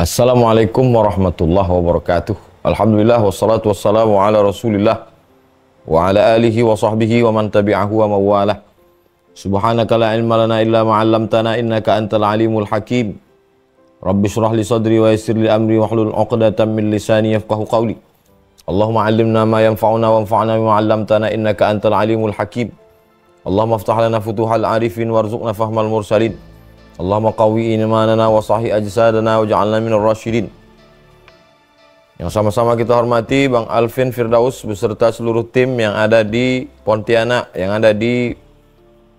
Assalamualaikum warahmatullahi wabarakatuh. Alhamdulillah wassalatu wassalamu ala Rasulillah wa ala alihi wa sahbihi wa man tabi'ahu wa mawalah. Subhanaka la ilma lana illa ma 'allamtana innaka antal alimul hakim. Rabbi shrah li sadri wa yassir li amri wa hlul 'uqdatam min lisani yafqahu qawli. Allahumma 'allimna ma yanfa'una wanfa'na bima 'allamtana innaka antal alimul hakim. Allahumma iftah lana futuhal arifin warzuqna fahmal mursalin. Allahumma qawwi imanana wa sahih ajsadana wa ja'alna minar rasyidin. Yang sama-sama kita hormati Bang Alvin Firdaus beserta seluruh tim yang ada di Pontianak, yang ada di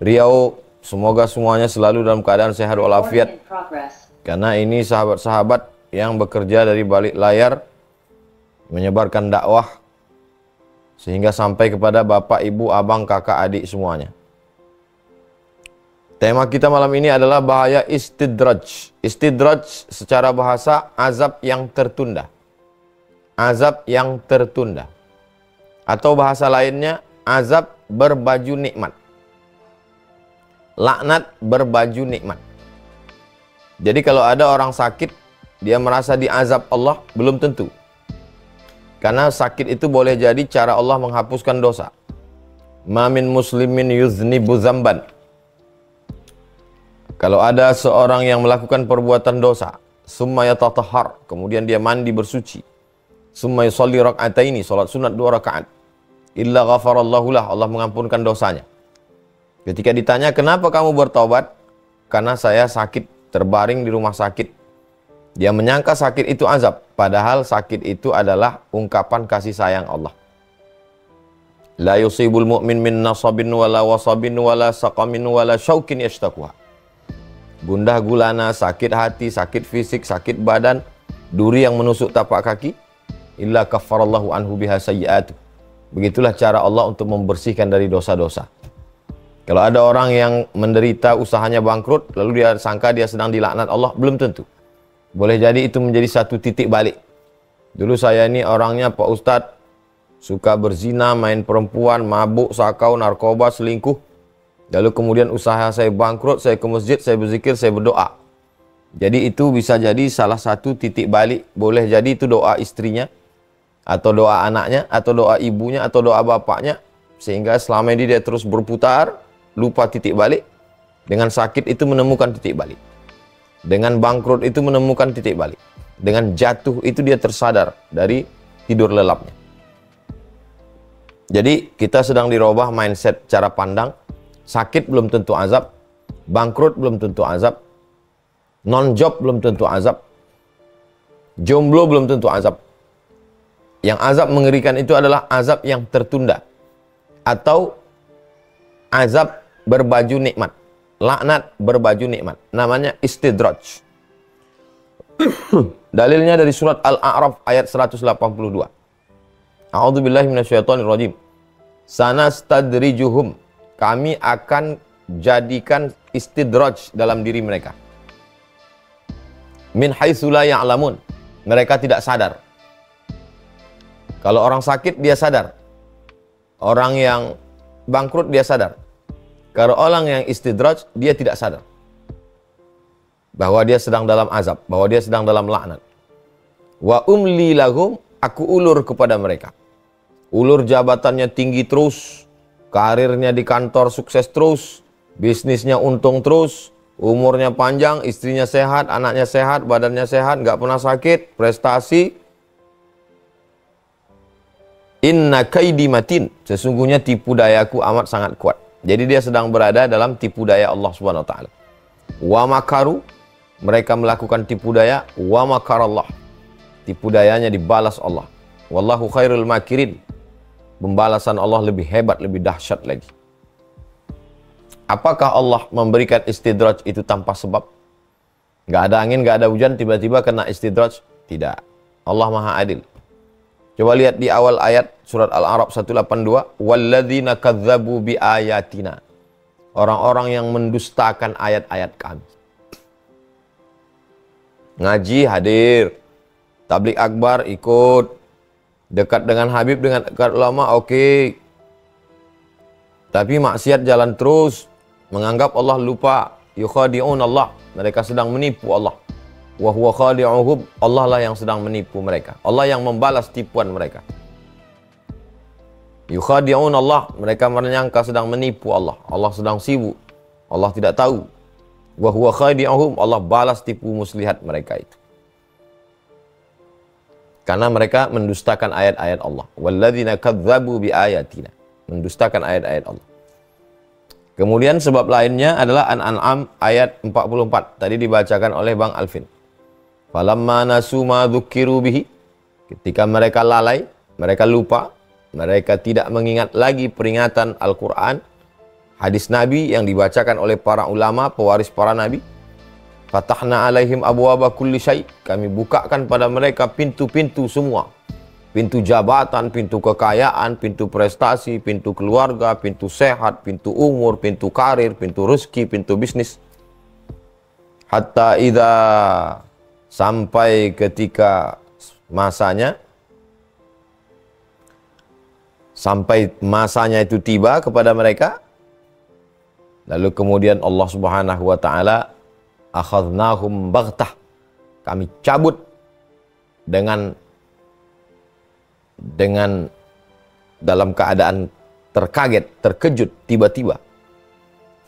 Riau. Semoga semuanya selalu dalam keadaan sehat walafiat. Karena ini sahabat-sahabat yang bekerja dari balik layar menyebarkan dakwah sehingga sampai kepada bapak, ibu, abang, kakak, adik semuanya. Tema kita malam ini adalah bahaya istidraj. Istidraj secara bahasa azab yang tertunda. Azab yang tertunda. Atau bahasa lainnya azab berbaju nikmat. Laknat berbaju nikmat. Jadi kalau ada orang sakit, dia merasa diazab Allah, belum tentu. Karena sakit itu boleh jadi cara Allah menghapuskan dosa. Ma min muslimin yuznibu zamban. Kalau ada seorang yang melakukan perbuatan dosa, summa yatatahhar, kemudian dia mandi bersuci, summa yusalli rak'ataini, salat sunat 2 rakaat, illa ghafarallahu lah, Allah mengampunkan dosanya. Ketika ditanya, kenapa kamu bertobat? Karena saya sakit, terbaring di rumah sakit. Dia menyangka sakit itu azab, padahal sakit itu adalah ungkapan kasih sayang Allah. La yusibul mu'min min nasabin wala wasabin wala saqamin wala syaukin yashtakuha. Gundah gulana, sakit hati, sakit fisik, sakit badan, duri yang menusuk tapak kaki, illa kaffarallahu anhu biha sayyi'atu. Begitulah cara Allah untuk membersihkan dari dosa-dosa. Kalau ada orang yang menderita usahanya bangkrut, lalu dia sangka dia sedang dilaknat Allah, belum tentu. Boleh jadi itu menjadi satu titik balik. Dulu saya ini orangnya Pak Ustadz, suka berzina, main perempuan, mabuk, sakau, narkoba, selingkuh. Lalu kemudian usaha saya bangkrut, saya ke masjid, saya berzikir, saya berdoa. Jadi itu bisa jadi salah satu titik balik. Boleh jadi itu doa istrinya, atau doa anaknya, atau doa ibunya, atau doa bapaknya. Sehingga selama ini dia terus berputar, lupa titik balik. Dengan sakit itu menemukan titik balik. Dengan bangkrut itu menemukan titik balik. Dengan jatuh itu dia tersadar dari tidur lelapnya. Jadi kita sedang dirubah mindset cara pandang. Sakit belum tentu azab, bangkrut belum tentu azab, non-job belum tentu azab, jomblo belum tentu azab. Yang azab mengerikan itu adalah azab yang tertunda atau azab berbaju nikmat, laknat berbaju nikmat. Namanya istidraj. Dalilnya dari surat Al-A'raf ayat 182. A'udzubillahi minasyaitonirrajim. Sanastadrijuhum, kami akan jadikan istidraj dalam diri mereka. Min haitsu la ya'lamun, mereka tidak sadar. Kalau orang sakit dia sadar. Orang yang bangkrut dia sadar. Kalau orang yang istidraj dia tidak sadar. Bahwa dia sedang dalam azab, bahwa dia sedang dalam laknat. Wa umli lahum, aku ulur kepada mereka. Ulur jabatannya tinggi terus, karirnya di kantor sukses terus, bisnisnya untung terus, umurnya panjang, istrinya sehat, anaknya sehat, badannya sehat, nggak pernah sakit, prestasi. Inna kaidi matin, sesungguhnya tipu dayaku amat sangat kuat. Jadi dia sedang berada dalam tipu daya Allah Subhanahu wa taala. Wa makaru, mereka melakukan tipu daya, wa makarallah. Tipu dayanya dibalas Allah. Wallahu khairul makirin. Pembalasan Allah lebih hebat, lebih dahsyat lagi. Apakah Allah memberikan istidraj itu tanpa sebab? Nggak ada angin, nggak ada hujan, tiba-tiba kena istidraj? Tidak. Allah Maha Adil. Coba lihat di awal ayat surat Al-A'raf 182. Walladzina kadzabu bi ayatina. Orang-orang yang mendustakan ayat-ayat kami. Ngaji hadir. Tabligh akbar ikut. Dekat dengan Habib, dengan dekat ulama, oke. Tapi maksiat jalan terus. Menganggap Allah lupa. Yukhadi'un Allah. Mereka sedang menipu Allah. wa huwa khadi'uhum, Allah lah yang sedang menipu mereka. Allah yang membalas tipuan mereka. Yukhadi'un Allah, mereka menyangka sedang menipu Allah. Allah sedang sibuk. Allah tidak tahu. Wa huwa khadi'uhum, Allah balas tipu muslihat mereka itu. Karena mereka mendustakan ayat-ayat Allah. Walladzina kadzdzabu biayatina, mendustakan ayat-ayat Allah. Kemudian sebab lainnya adalah An-An'am ayat 44. Tadi dibacakan oleh Bang Alvin. Falamma nasu ma dzukkiru bihi, ketika mereka lalai, mereka lupa, mereka tidak mengingat lagi peringatan Al-Quran, hadis Nabi yang dibacakan oleh para ulama, pewaris para Nabi. Fatahna alaihim abwaba kulli syai', kami bukakan pada mereka pintu-pintu semua. Pintu jabatan, pintu kekayaan, pintu prestasi, pintu keluarga, pintu sehat, pintu umur, pintu karir, pintu rezeki, pintu bisnis. Hatta idza, sampai ketika masanya, sampai masanya itu tiba kepada mereka. Lalu kemudian Allah Subhanahu wa taala akhadnahum baghtah, kami cabut dengan dalam keadaan terkaget, terkejut, tiba-tiba.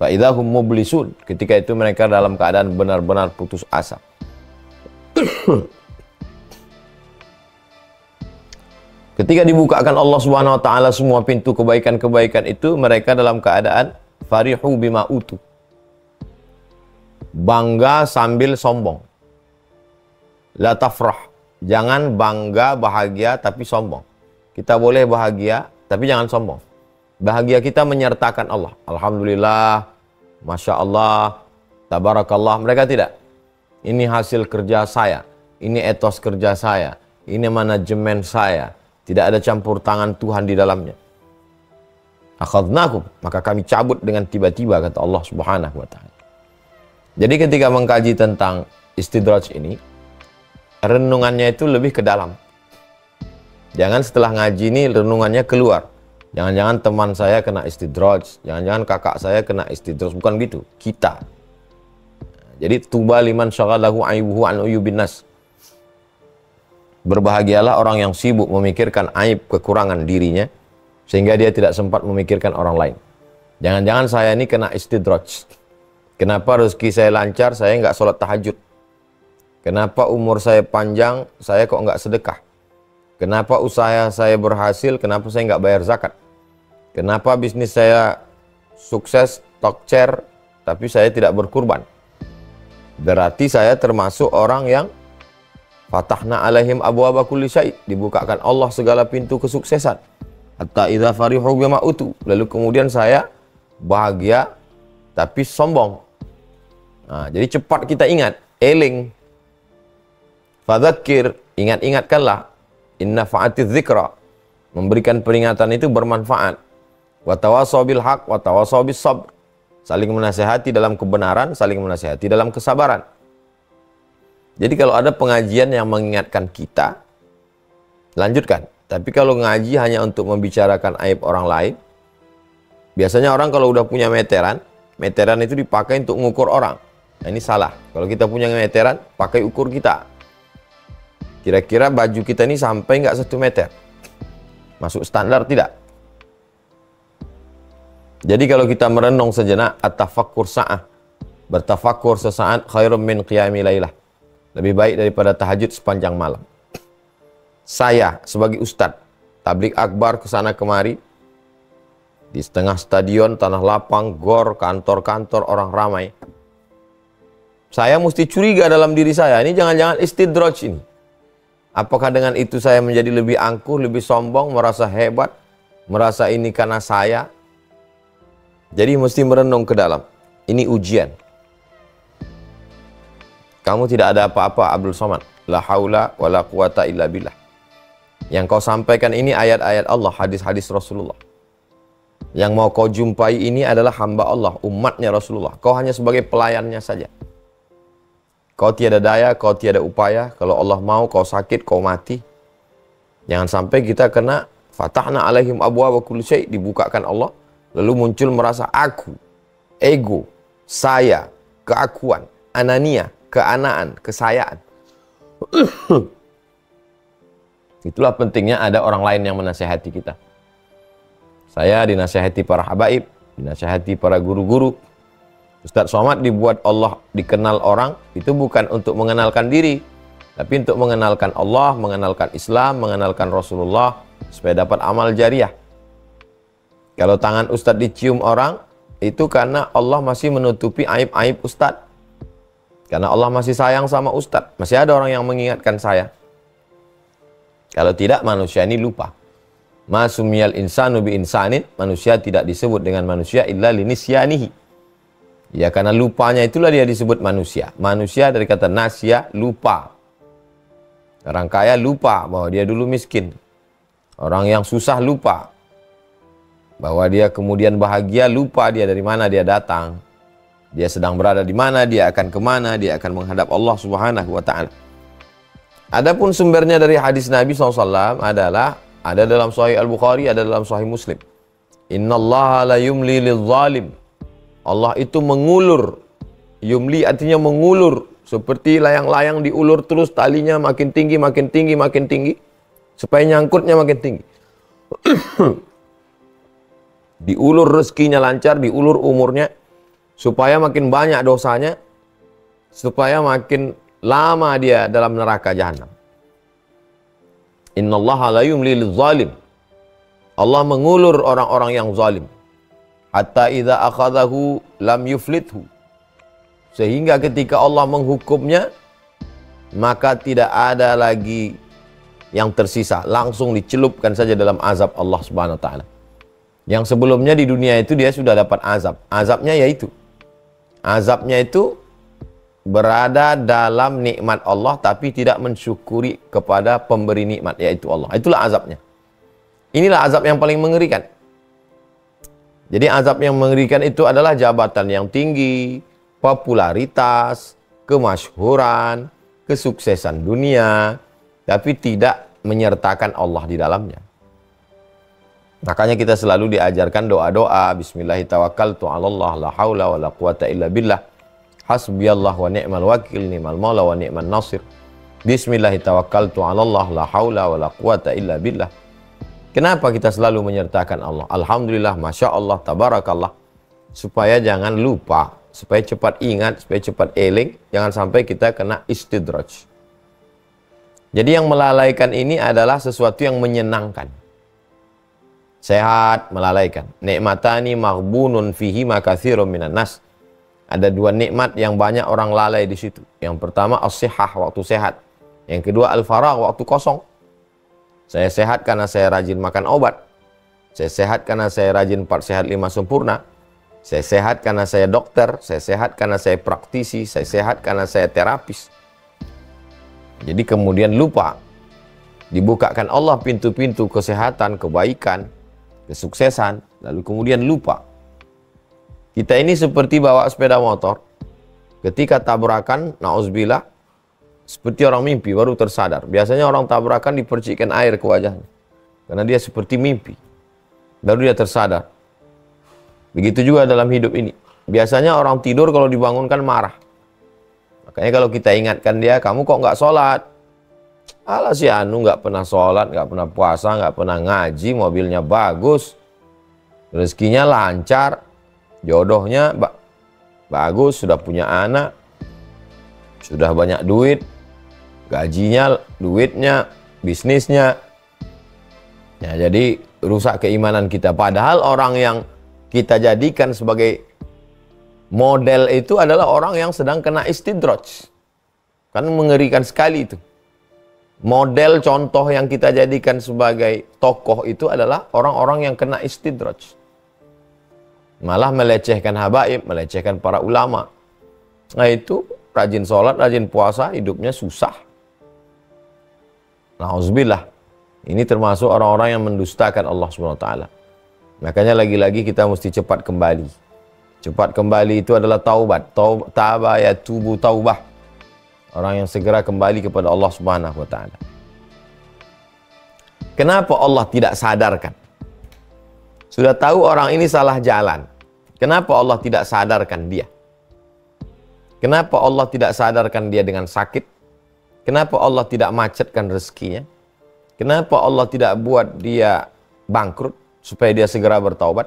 Fa idzahum mublisun, ketika itu mereka dalam keadaan benar-benar putus asa. Ketika dibukakan Allah Subhanahu wa taala semua pintu kebaikan-kebaikan itu, mereka dalam keadaan farihu bima utu, bangga sambil sombong. La tafrah, jangan bangga bahagia tapi sombong. Kita boleh bahagia tapi jangan sombong. Bahagia kita menyertakan Allah. Alhamdulillah, Masya Allah, Tabarakallah. Mereka tidak. Ini hasil kerja saya, ini etos kerja saya, ini manajemen saya. Tidak ada campur tangan Tuhan di dalamnya. Akhadnakum, maka kami cabut dengan tiba-tiba, kata Allah Subhanahu wa taala. Jadi ketika mengkaji tentang istidraj ini, renungannya itu lebih ke dalam. Jangan setelah ngaji ini renungannya keluar. Jangan-jangan teman saya kena istidraj, jangan-jangan kakak saya kena istidraj. Bukan gitu, kita. Jadi tuba liman syaghalahu aibuhu an uyubin nas. Berbahagialah orang yang sibuk memikirkan aib kekurangan dirinya sehingga dia tidak sempat memikirkan orang lain. Jangan-jangan saya ini kena istidraj. Kenapa rezeki saya lancar, saya nggak sholat tahajud? Kenapa umur saya panjang, saya kok nggak sedekah? Kenapa usaha saya berhasil, kenapa saya nggak bayar zakat? Kenapa bisnis saya sukses, tokcer, tapi saya tidak berkurban? Berarti saya termasuk orang yang fatahna alaihim abwaba kulli syai', dibukakan Allah segala pintu kesuksesan. Hatta idza farihu bima utu, lalu kemudian saya bahagia tapi sombong. Nah, jadi cepat kita ingat, eling. Fadzakir, ingat-ingatkanlah. Inna fa'atiz dzikra, memberikan peringatan itu bermanfaat. Wa tawasaw bil haq wa tawasaw bis sabr, saling menasihati dalam kebenaran, saling menasihati dalam kesabaran. Jadi kalau ada pengajian yang mengingatkan kita, lanjutkan. Tapi kalau ngaji hanya untuk membicarakan aib orang lain, biasanya orang kalau udah punya meteran, meteran itu dipakai untuk mengukur orang. Nah, ini salah. Kalau kita punya meteran, pakai ukur kita. Kira-kira baju kita ini sampai nggak 1 meter? Masuk standar tidak? Jadi kalau kita merenung sejenak, at-tafakkur sa'ah, bertafakur sesaat, khairum min qiyami lailah, lebih baik daripada tahajud sepanjang malam. Saya sebagai ustadz tabligh akbar kesana kemari, di setengah stadion, tanah lapang, gor, kantor-kantor, orang ramai. Saya mesti curiga dalam diri saya, ini jangan-jangan istidraj ini. Apakah dengan itu saya menjadi lebih angkuh, lebih sombong, merasa hebat, merasa ini karena saya? Jadi mesti merenung ke dalam. Ini ujian. Kamu tidak ada apa-apa, Abdul Somad. La haula wa la quwata illa billah. Yang kau sampaikan ini ayat-ayat Allah, hadis-hadis Rasulullah. Yang mau kau jumpai ini adalah hamba Allah, umatnya Rasulullah. Kau hanya sebagai pelayannya saja. Kau tiada daya, kau tiada upaya. Kalau Allah mau, kau sakit, kau mati. Jangan sampai kita kena fatahna alaihim abwaaba kulli syai', dibukakan Allah, lalu muncul merasa aku, ego, saya, keakuan, anania. keanaan, kesayaan. Itulah pentingnya ada orang lain yang menasihati kita. Saya dinasihati para habaib, dinasihati para guru-guru. Ustadz Somad dibuat Allah dikenal orang, itu bukan untuk mengenalkan diri, tapi untuk mengenalkan Allah, mengenalkan Islam, mengenalkan Rasulullah, supaya dapat amal jariah. Kalau tangan Ustadz dicium orang, itu karena Allah masih menutupi aib-aib Ustadz. Karena Allah masih sayang sama Ustadz. Masih ada orang yang mengingatkan saya. Kalau tidak, manusia ini lupa. Ma sumiyal insanu bi insanin, manusia tidak disebut dengan manusia illa linisyanihi. Ya, karena lupanya itulah dia disebut manusia. Manusia dari kata nasya, lupa. Orang kaya lupa bahwa dia dulu miskin. Orang yang susah lupa bahwa dia kemudian bahagia, lupa dia dari mana dia datang. Dia sedang berada di mana, dia akan kemana, dia akan menghadap Allah Subhanahu wa ta'ala. Adapun sumbernya dari hadis Nabi SAW adalah ada dalam Sahih Al-Bukhari, ada dalam Sahih Muslim. Innallaha la yumli lil-zalim. Allah itu mengulur. Yumli artinya mengulur. Seperti layang-layang diulur terus talinya makin tinggi, makin tinggi, makin tinggi. Supaya nyangkutnya makin tinggi. Diulur rezekinya lancar, diulur umurnya. Supaya makin banyak dosanya. Supaya makin lama dia dalam neraka jahanam. Innallaha la yumli lil-zalim. Allah mengulur orang-orang yang zalim. Hatta idza akhadahu lam yuflithu. Sehingga ketika Allah menghukumnya, maka tidak ada lagi yang tersisa. Langsung dicelupkan saja dalam azab Allah Subhanahu wa ta'ala. Yang sebelumnya di dunia itu dia sudah dapat azab. Azabnya yaitu. Azabnya itu berada dalam nikmat Allah tapi tidak mensyukuri kepada pemberi nikmat, yaitu Allah. Itulah azabnya. Inilah azab yang paling mengerikan. Jadi azab yang mengerikan itu adalah jabatan yang tinggi, popularitas, kemasyhuran, kesuksesan dunia, tapi tidak menyertakan Allah di dalamnya. Makanya kita selalu diajarkan doa-doa, bismillahirrahmanirrahim, la haula wa la quwata illa billah, hasbiyallah wa ni'mal wakil, ni'mal maula wa ni'man nasir, bismillahirrahmanirrahim, la haula wa la quwata illa billah. Kenapa kita selalu menyertakan Allah? Alhamdulillah, Masya Allah, Tabarakallah. Supaya jangan lupa, supaya cepat ingat, supaya cepat eling, jangan sampai kita kena istidraj. Jadi yang melalaikan ini adalah sesuatu yang menyenangkan. Sehat, melalaikan. Nikmatani maghbunun fihi makatsirun minan nas. Ada dua nikmat yang banyak orang lalai di situ. Yang pertama as-sihah, waktu sehat. Yang kedua al-faragh, waktu kosong. Saya sehat karena saya rajin makan obat. Saya sehat karena saya rajin 4 sehat 5 sempurna. Saya sehat karena saya dokter. Saya sehat karena saya praktisi. Saya sehat karena saya terapis. Jadi kemudian lupa. Dibukakan Allah pintu-pintu kesehatan, kebaikan, kesuksesan. Lalu kemudian lupa. Kita ini seperti bawa sepeda motor. Ketika tabrakan, na'udzubillah, seperti orang mimpi, baru tersadar. Biasanya orang tabrakan dipercikkan air ke wajahnya. Karena dia seperti mimpi. Baru dia tersadar. Begitu juga dalam hidup ini. Biasanya orang tidur kalau dibangunkan marah. Makanya kalau kita ingatkan dia, kamu kok nggak sholat? Alah si Anu nggak pernah sholat, nggak pernah puasa, nggak pernah ngaji, mobilnya bagus. Rezekinya lancar. Jodohnya bagus, sudah punya anak. Sudah banyak duit. Gajinya, duitnya, bisnisnya. Ya, jadi rusak keimanan kita. Padahal orang yang kita jadikan sebagai model itu adalah orang yang sedang kena istidraj. Kan mengerikan sekali itu. Model contoh yang kita jadikan sebagai tokoh itu adalah orang-orang yang kena istidraj. Malah melecehkan habaib, melecehkan para ulama. Nah itu rajin sholat, rajin puasa, hidupnya susah. Na'udzubillah. Ini termasuk orang-orang yang mendustakan Allah SWT. Makanya lagi-lagi kita mesti cepat kembali. Cepat kembali itu adalah taubat. Taba yatubu taubah. Orang yang segera kembali kepada Allah Subhanahu wa ta'ala. Kenapa Allah tidak sadarkan? Sudah tahu orang ini salah jalan. Kenapa Allah tidak sadarkan dia? Kenapa Allah tidak sadarkan dia dengan sakit? Kenapa Allah tidak macetkan rezekinya? Kenapa Allah tidak buat dia bangkrut supaya dia segera bertaubat?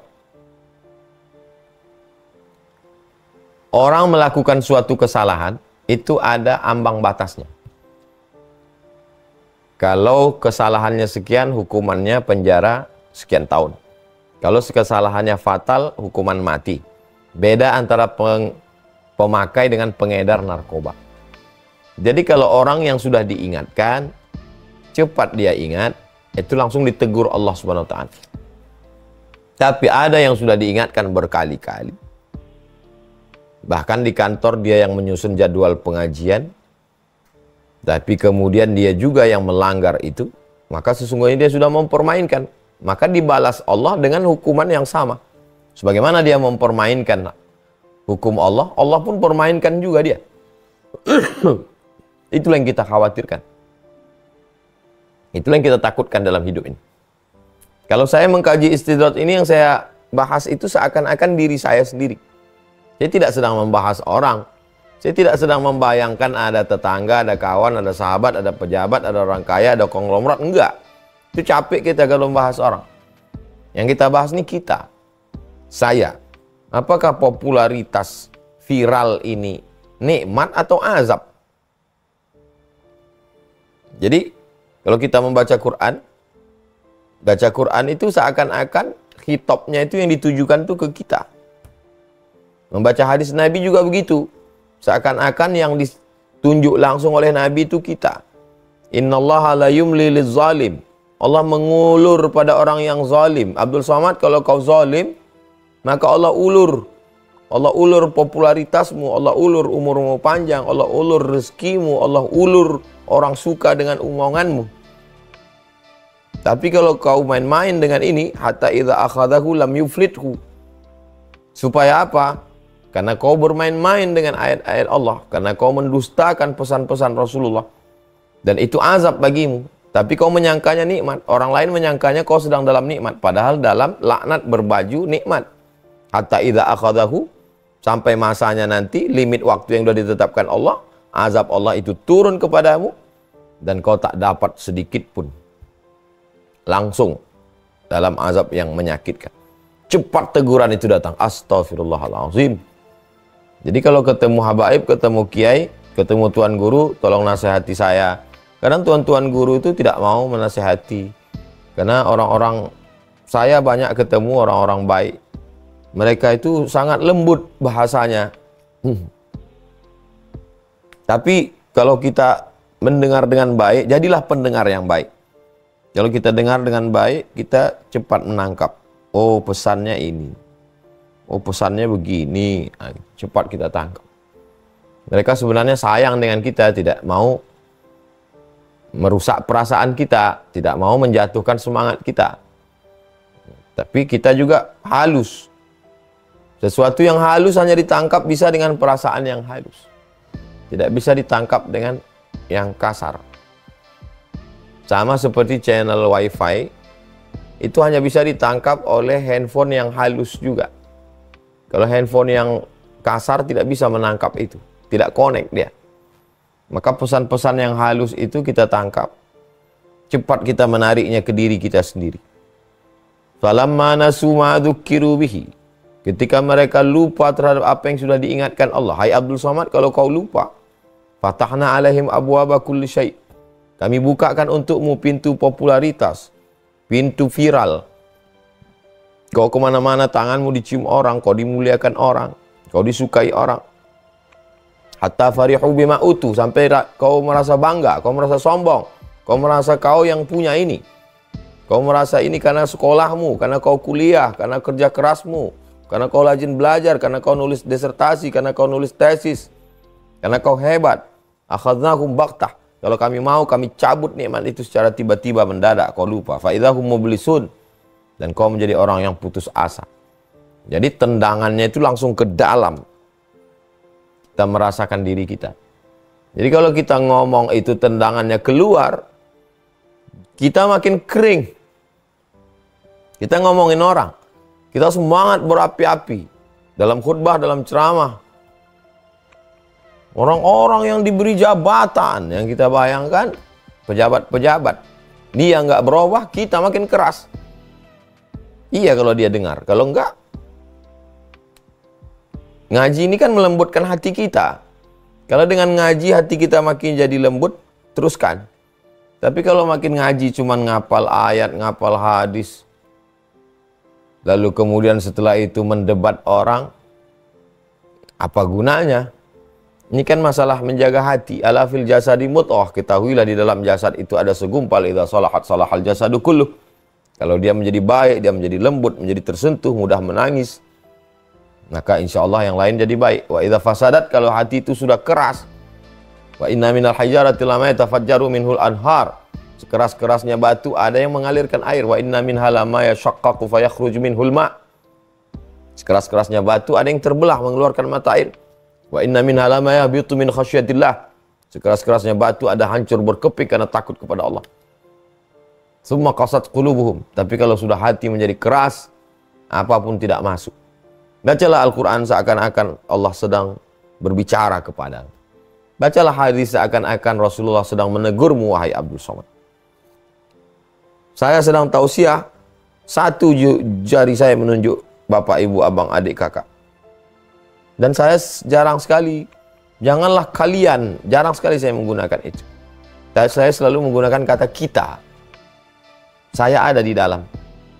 Orang melakukan suatu kesalahan itu ada ambang batasnya. Kalau kesalahannya sekian, hukumannya penjara sekian tahun. Kalau kesalahannya fatal, hukuman mati. Beda antara pemakai dengan pengedar narkoba. Jadi kalau orang yang sudah diingatkan, cepat dia ingat, itu langsung ditegur Allah Subhanahu wa taala. Tapi ada yang sudah diingatkan berkali-kali. Bahkan di kantor dia yang menyusun jadwal pengajian, tapi kemudian dia juga yang melanggar itu, maka sesungguhnya dia sudah mempermainkan. Maka dibalas Allah dengan hukuman yang sama. Sebagaimana dia mempermainkan hukum Allah, Allah pun permainkan juga dia. Itulah yang kita khawatirkan. Itulah yang kita takutkan dalam hidup ini. Kalau saya mengkaji istidrat ini, yang saya bahas itu seakan-akan diri saya sendiri. Saya tidak sedang membahas orang. Saya tidak sedang membayangkan ada tetangga, ada kawan, ada sahabat, ada pejabat, ada orang kaya, ada konglomerat. Enggak. Itu capek kita kalau membahas orang. Yang kita bahas ini kita. Saya. Apakah popularitas viral ini nikmat atau azab? Jadi, kalau kita membaca Quran, baca Quran itu seakan-akan khitabnya itu yang ditujukan tuh ke kita. Membaca hadis Nabi juga begitu. Seakan-akan yang ditunjuk langsung oleh Nabi itu kita. Innallaha la yumli liz-zalim. Allah mengulur pada orang yang zalim. Abdul Somad, kalau kau zalim, maka Allah ulur. Allah ulur popularitasmu, Allah ulur umurmu panjang, Allah ulur rezekimu, Allah ulur orang suka dengan omonganmu. Tapi kalau kau main-main dengan ini, hatta idza akhadahu lam yuflithu. Supaya apa? Karena kau bermain-main dengan ayat-ayat Allah. Karena kau mendustakan pesan-pesan Rasulullah. Dan itu azab bagimu. Tapi kau menyangkanya nikmat. Orang lain menyangkanya kau sedang dalam nikmat. Padahal dalam laknat berbaju nikmat. Hatta idza akhadahu. Sampai masanya nanti, limit waktu yang sudah ditetapkan Allah. Azab Allah itu turun kepadamu. Dan kau tak dapat sedikit pun. Langsung. Dalam azab yang menyakitkan. Cepat teguran itu datang. Astaghfirullahaladzim. Jadi kalau ketemu habaib, ketemu kiai, ketemu tuan guru, tolong nasihati saya. Kadang tuan-tuan guru itu tidak mau menasihati. Karena orang-orang, saya banyak ketemu orang-orang baik. Mereka itu sangat lembut bahasanya. Tapi kalau kita mendengar dengan baik, jadilah pendengar yang baik. Kalau kita dengar dengan baik, kita cepat menangkap. Oh, pesannya ini. Oh, pesannya begini. Cepat kita tangkap. Mereka sebenarnya sayang dengan kita, tidak mau merusak perasaan kita, tidak mau menjatuhkan semangat kita. Tapi kita juga halus. Sesuatu yang halus hanya ditangkap bisa dengan perasaan yang halus. Tidak bisa ditangkap dengan yang kasar. Sama seperti channel wifi, itu hanya bisa ditangkap oleh handphone yang halus juga. Kalau handphone yang kasar tidak bisa menangkap itu. Tidak connect dia. Maka pesan-pesan yang halus itu kita tangkap. Cepat kita menariknya ke diri kita sendiri. Falamma nasu ma dzukkiru bihi. Ketika mereka lupa terhadap apa yang sudah diingatkan Allah. Hai Abdul Somad, kalau kau lupa, fatahna alaihim abwaba kulli syai'. Kami bukakan untukmu pintu popularitas, pintu viral. Kau kemana-mana, tanganmu dicium orang, kau dimuliakan orang, kau disukai orang. Hatta farihu bima utu, sampai kau merasa bangga, kau merasa sombong, kau merasa kau yang punya ini. Kau merasa ini karena sekolahmu, karena kau kuliah, karena kerja kerasmu, karena kau rajin belajar, karena kau nulis disertasi, karena kau nulis tesis, karena kau hebat. Akhadnahum baktah. Kalau kami mau, kami cabut nikmat itu secara tiba-tiba mendadak, kau lupa. Fa idzahum mublisun. Dan kau menjadi orang yang putus asa. Jadi tendangannya itu langsung ke dalam. Kita merasakan diri kita. Jadi kalau kita ngomong itu tendangannya keluar, kita makin kering. Kita ngomongin orang. Kita semangat berapi-api. Dalam khutbah, dalam ceramah. Orang-orang yang diberi jabatan, yang kita bayangkan, pejabat-pejabat, dia nggak berubah, kita makin keras. Iya kalau dia dengar, kalau enggak, ngaji ini kan melembutkan hati kita. Kalau dengan ngaji hati kita makin jadi lembut, teruskan. Tapi kalau makin ngaji cuman ngapal ayat, ngapal hadis, lalu kemudian setelah itu mendebat orang, apa gunanya? Ini kan masalah menjaga hati. Ala fil jasadi mudghah. Ketahuilah di dalam jasad itu ada segumpal. Idza salahat salahal jasadu kulluh. Kalau dia menjadi baik, dia menjadi lembut, menjadi tersentuh, mudah menangis, maka insya Allah yang lain jadi baik. Wa idza fasadat, kalau hati itu sudah keras. Wa inna minal hijarati lama yatafajjaru minhul anhar. Sekeras-kerasnya batu ada yang mengalirkan air. Wa inna minha lama yashaqqaqu fayakhruju minhul ma. Sekeras-kerasnya batu ada yang terbelah mengeluarkan mata air. Wa inna minha lama yahbitu min khasyatillah. Sekeras-kerasnya batu ada hancur berkeping karena takut kepada Allah. Summa qasat qulubuhum. Tapi kalau sudah hati menjadi keras, apapun tidak masuk. Bacalah Al-Quran seakan-akan Allah sedang berbicara kepada. Bacalah hadis seakan-akan Rasulullah sedang menegurmu, wahai Abdul Somad. Saya sedang tausiah, satu jari saya menunjuk bapak, ibu, abang, adik, kakak. Dan saya jarang sekali, janganlah kalian, jarang sekali saya menggunakan itu. Dan saya selalu menggunakan kata kita. Saya ada di dalam.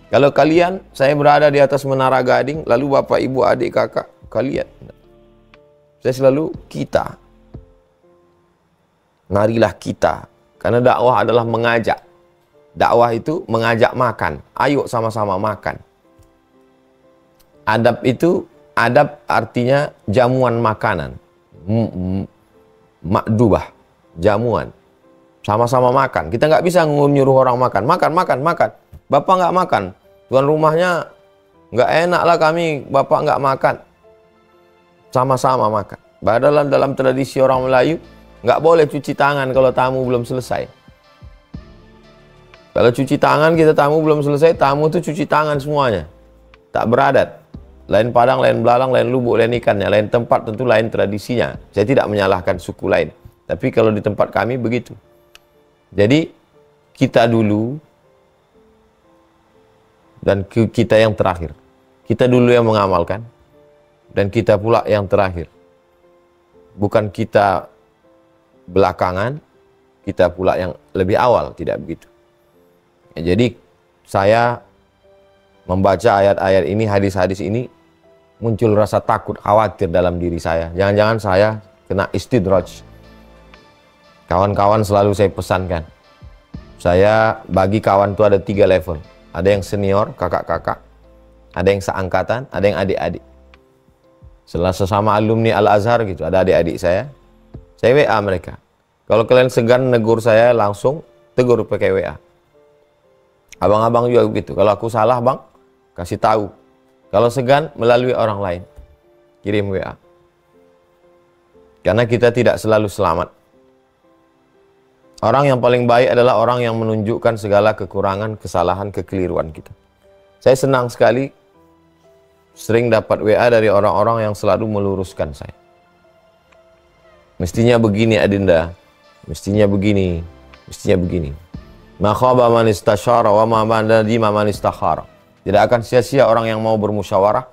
Kalau kalian, saya berada di atas menara gading, lalu bapak, ibu, adik, kakak, kalian. Saya selalu kita. Marilah kita. Karena dakwah adalah mengajak. Dakwah itu mengajak makan. Ayo sama-sama makan. Adab itu, adab artinya jamuan makanan. Makdubah. Jamuan. Sama-sama makan. Kita nggak bisa nyuruh orang makan. Makan, makan, makan. Bapak nggak makan. Tuan rumahnya nggak enak lah kami. Bapak nggak makan. Sama-sama makan. Padahal dalam tradisi orang Melayu, nggak boleh cuci tangan kalau tamu belum selesai. Kalau cuci tangan kita tamu belum selesai, tamu itu cuci tangan semuanya. Tak beradat. Lain Padang, lain Belalang, lain Lubuk, lain ikannya, lain tempat tentu lain tradisinya. Saya tidak menyalahkan suku lain. Tapi kalau di tempat kami begitu. Jadi kita dulu dan kita yang terakhir. Kita dulu yang mengamalkan dan kita pula yang terakhir. Bukan kita belakangan, kita pula yang lebih awal, tidak begitu. Ya, jadi saya membaca ayat-ayat ini, hadis-hadis ini, muncul rasa takut, khawatir dalam diri saya. Jangan-jangan saya kena istidraj. Kawan-kawan selalu saya pesankan. Saya bagi kawan itu ada 3 level. Ada yang senior, kakak-kakak. Ada yang seangkatan, ada yang adik-adik. Setelah sesama alumni Al-Azhar gitu, ada adik-adik saya WA mereka. Kalau kalian segan negur saya, langsung tegur pakai WA. Abang-abang juga begitu. Kalau aku salah bang, kasih tahu. Kalau segan, melalui orang lain. Kirim WA. Karena kita tidak selalu selamat. Orang yang paling baik adalah orang yang menunjukkan segala kekurangan, kesalahan, kekeliruan kita. Saya senang sekali sering dapat WA dari orang-orang yang selalu meluruskan saya. Mestinya begini Adinda, mestinya begini, mestinya begini. Ma khaba man istasyara wa ma nadima man istakhara. Tidak akan sia-sia orang yang mau bermusyawarah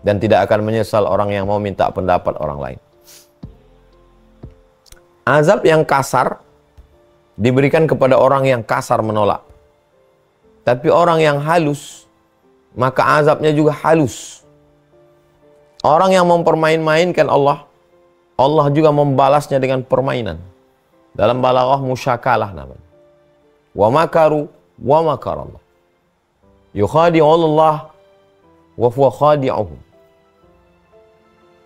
dan tidak akan menyesal orang yang mau minta pendapat orang lain. Azab yang kasar diberikan kepada orang yang kasar menolak. Tapi orang yang halus, maka azabnya juga halus. Orang yang mempermain-mainkan Allah, Allah juga membalasnya dengan permainan. Dalam balaghah musyakalah namanya. Wa makaru wa makarallah. Yukhadi'ullah wa huwa khadi'uhum.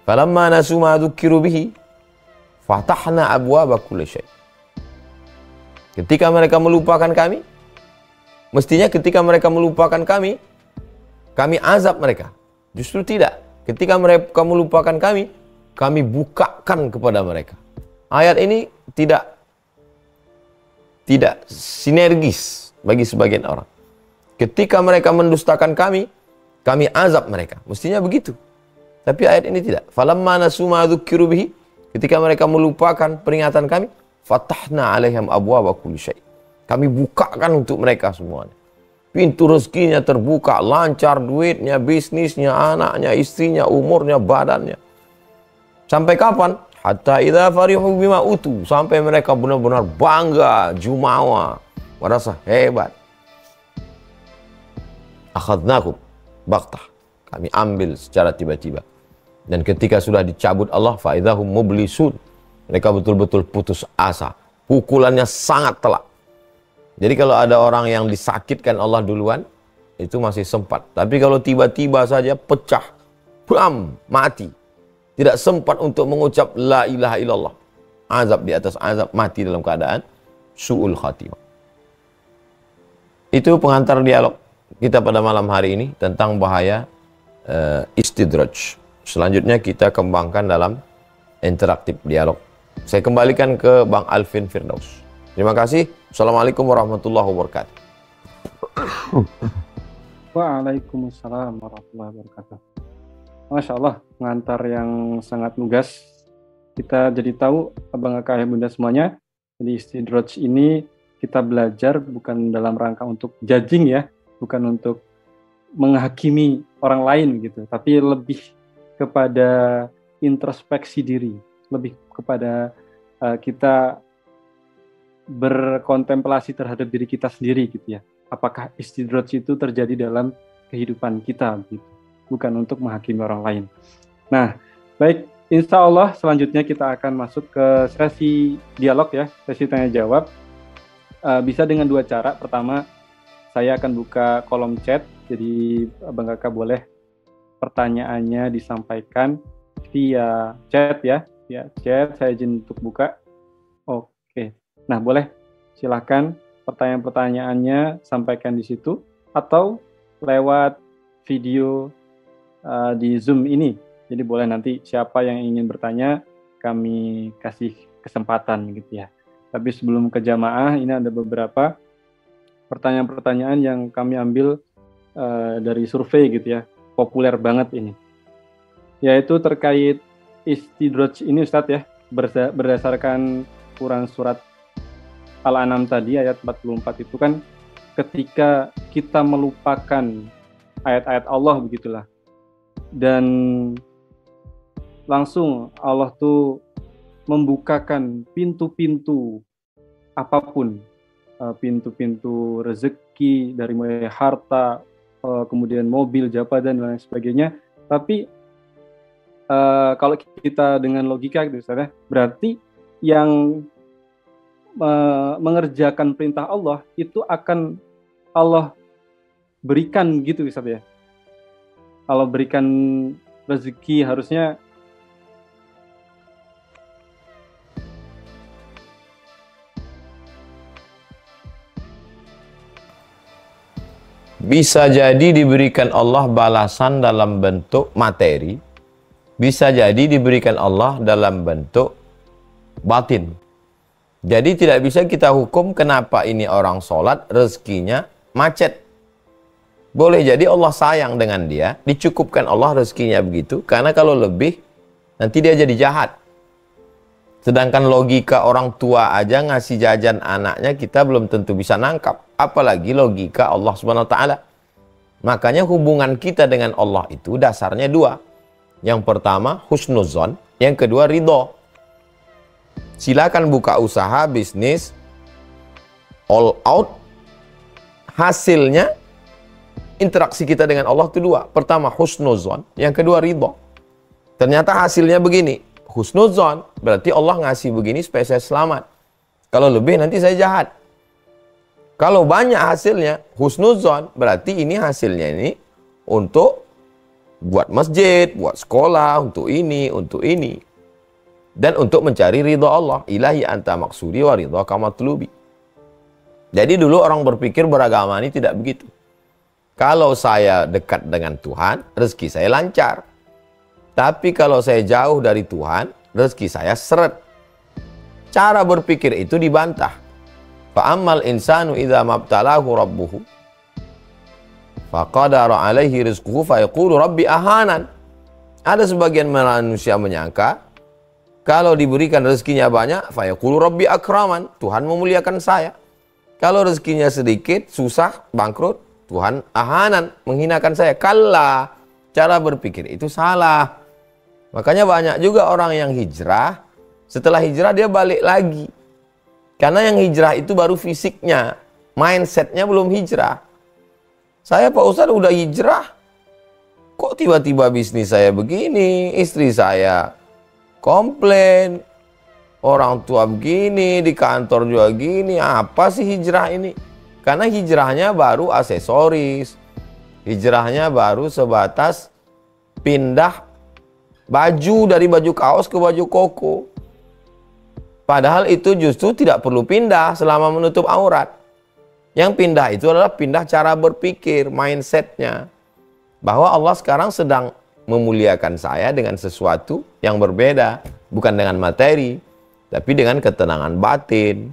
Falamma nasu ma dzukkiru bihi fatahna abwaaba kulli syai'. Ketika mereka melupakan kami, mestinya ketika mereka melupakan kami azab mereka. Justru tidak. Ketika mereka melupakan kami bukakan kepada mereka. Ayat ini tidak sinergis bagi sebagian orang. Ketika mereka mendustakan kami azab mereka. Mestinya begitu. Tapi ayat ini tidak. Falamma nasu ma dzukkiru bihi, Ketika mereka melupakan peringatan kami, fatahna alaihim abwaaba kulli syai. Kami bukakan untuk mereka semuanya. Pintu rezekinya terbuka, lancar duitnya, bisnisnya, anaknya, istrinya, umurnya, badannya. Sampai kapan? Hatta idza farihu bima utu. Sampai mereka benar-benar bangga, jumawa, merasa hebat. Akhadnakum baktah. Kami ambil secara tiba-tiba. Dan ketika sudah dicabut Allah, fa idzahum mublisun. Mereka betul-betul putus asa. Pukulannya sangat telak. Jadi kalau ada orang yang disakitkan Allah duluan, itu masih sempat. Tapi kalau tiba-tiba saja pecah, bam, mati. Tidak sempat untuk mengucap la ilaha illallah. Azab di atas azab, mati dalam keadaan su'ul khatimah. Itu pengantar dialog kita pada malam hari ini tentang bahaya istidraj. Selanjutnya kita kembangkan dalam interaktif dialog. Saya kembalikan ke Bang Alvin Firdaus. Terima kasih. Assalamualaikum warahmatullahi wabarakatuh. Waalaikumsalam warahmatullahi wabarakatuh. Masya Allah, pengantar yang sangat lugas. Kita jadi tahu, abang kakak ayah bunda semuanya, jadi istidraj ini kita belajar bukan dalam rangka untuk judging ya, bukan untuk menghakimi orang lain gitu, tapi lebih kepada introspeksi diri, lebih kepada kita berkontemplasi terhadap diri kita sendiri gitu ya. Apakah istidraj itu terjadi dalam kehidupan kita gitu, bukan untuk menghakimi orang lain. Nah, baik, insya Allah selanjutnya kita akan masuk ke sesi dialog ya, sesi tanya jawab. Bisa dengan dua cara. Pertama, saya akan buka kolom chat, jadi abang kakak boleh pertanyaannya disampaikan via chat ya, via chat. Saya izin untuk buka. Oke, nah boleh silahkan pertanyaan-pertanyaannya sampaikan di situ atau lewat video di Zoom ini. Jadi boleh nanti siapa yang ingin bertanya kami kasih kesempatan gitu ya. Tapi sebelum ke jamaah, ini ada beberapa pertanyaan-pertanyaan yang kami ambil dari survei gitu ya, populer banget ini. Yaitu terkait istidraj ini Ustadz ya, berdasarkan Quran surat Al-An'am tadi ayat 44 itu kan ketika kita melupakan ayat-ayat Allah begitulah. Dan langsung Allah tuh membukakan pintu-pintu apapun, pintu-pintu rezeki dari mulai harta, kemudian mobil, jabatan dan lain sebagainya. Tapi kalau kita dengan logika gitu, Ustaz, berarti yang mengerjakan perintah Allah itu akan Allah berikan gitu, Ustaz ya. Allah berikan rezeki harusnya. Bisa jadi diberikan Allah balasan dalam bentuk materi, bisa jadi diberikan Allah dalam bentuk batin. Jadi tidak bisa kita hukum kenapa ini orang sholat rezekinya macet. Boleh jadi Allah sayang dengan dia, dicukupkan Allah rezekinya begitu, karena kalau lebih nanti dia jadi jahat. Sedangkan logika orang tua aja ngasih jajan anaknya kita belum tentu bisa nangkap. Apalagi logika Allah Subhanahu wa Ta'ala. Makanya hubungan kita dengan Allah itu dasarnya dua. Yang pertama husnuzon, yang kedua ridho. Silakan buka usaha, bisnis, all out. Hasilnya interaksi kita dengan Allah itu dua. Pertama husnuzon, yang kedua ridho. Ternyata hasilnya begini. Husnuzon berarti Allah ngasih begini supaya saya selamat. Kalau lebih nanti saya jahat. Kalau banyak hasilnya husnuzon berarti ini hasilnya ini untuk buat masjid, buat sekolah, untuk ini, dan untuk mencari ridha Allah. Ilahi anta maksudi wa ridha kama tulubi. Jadi dulu orang berpikir beragama ini tidak begitu. Kalau saya dekat dengan Tuhan, rezeki saya lancar. Tapi kalau saya jauh dari Tuhan, rezeki saya seret. Cara berpikir itu dibantah. Fa'ammal insanu idza mabtalahu rabbuhu faqadara alaihi rizquhu fayaqulu rabbi ahanan. Ada sebagian manusia menyangka Kalau diberikan rezekinya banyak, fayaqulu rabbi akraman, Tuhan memuliakan saya. Kalau rezekinya sedikit, susah, bangkrut, Tuhan ahanan, menghinakan saya. Kalla, cara berpikir itu salah. Makanya banyak juga orang yang hijrah, setelah hijrah dia balik lagi. Karena yang hijrah itu baru fisiknya, mindsetnya belum hijrah. Saya Pak Ustadz udah hijrah, kok tiba-tiba bisnis saya begini, istri saya komplain, orang tua begini, di kantor juga gini, apa sih hijrah ini? Karena hijrahnya baru aksesoris, hijrahnya baru sebatas pindah baju dari baju kaos ke baju koko. Padahal itu justru tidak perlu pindah selama menutup aurat. Yang pindah itu adalah pindah cara berpikir, mindsetnya. Bahwa Allah sekarang sedang memuliakan saya dengan sesuatu yang berbeda. Bukan dengan materi, tapi dengan ketenangan batin.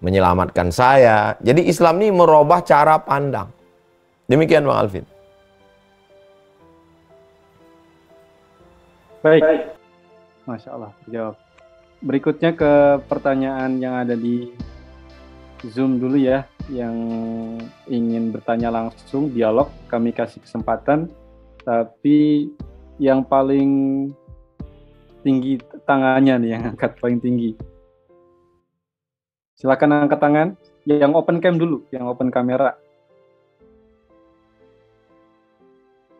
Menyelamatkan saya. Jadi Islam ini merubah cara pandang. Demikian Bang Alvin. Baik. Masya Allah, terjawab. Berikutnya ke pertanyaan yang ada di Zoom dulu ya. Yang ingin bertanya langsung, dialog, kami kasih kesempatan. Tapi yang paling tinggi tangannya nih, yang angkat paling tinggi. Silakan angkat tangan. Yang open cam dulu, yang open kamera.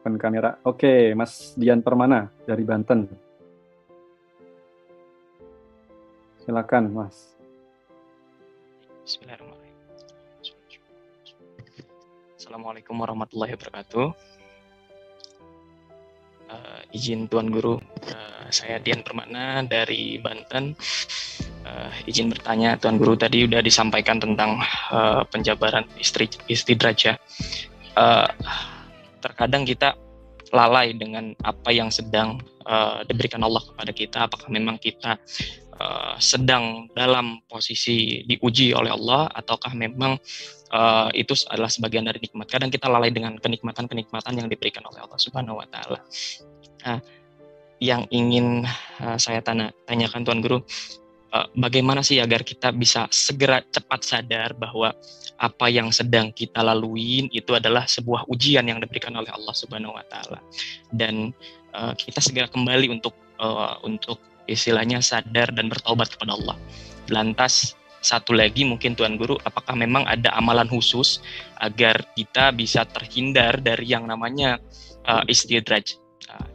Open kamera. Oke, Mas Dian Permana dari Banten. Silakan, Mas. Bismillahirrahmanirrahim. Assalamualaikum warahmatullahi wabarakatuh. Izin Tuan Guru, saya Dian Permana dari Banten. Izin bertanya, Tuan Guru, tadi udah disampaikan tentang penjabaran istidraj ya. Terkadang kita lalai dengan apa yang sedang diberikan Allah kepada kita. Apakah memang kita sedang dalam posisi diuji oleh Allah, ataukah memang itu adalah sebagian dari nikmat. Kadang kita lalai dengan kenikmatan-kenikmatan yang diberikan oleh Allah Subhanahu wa Ta'ala. Nah, yang ingin saya tanyakan Tuan Guru, bagaimana sih agar kita bisa segera cepat sadar bahwa apa yang sedang kita lalui itu adalah sebuah ujian yang diberikan oleh Allah Subhanahu wa Ta'ala, dan kita segera kembali untuk istilahnya sadar dan bertaubat kepada Allah. Lantas satu lagi mungkin Tuan Guru, apakah memang ada amalan khusus agar kita bisa terhindar dari yang namanya istidraj?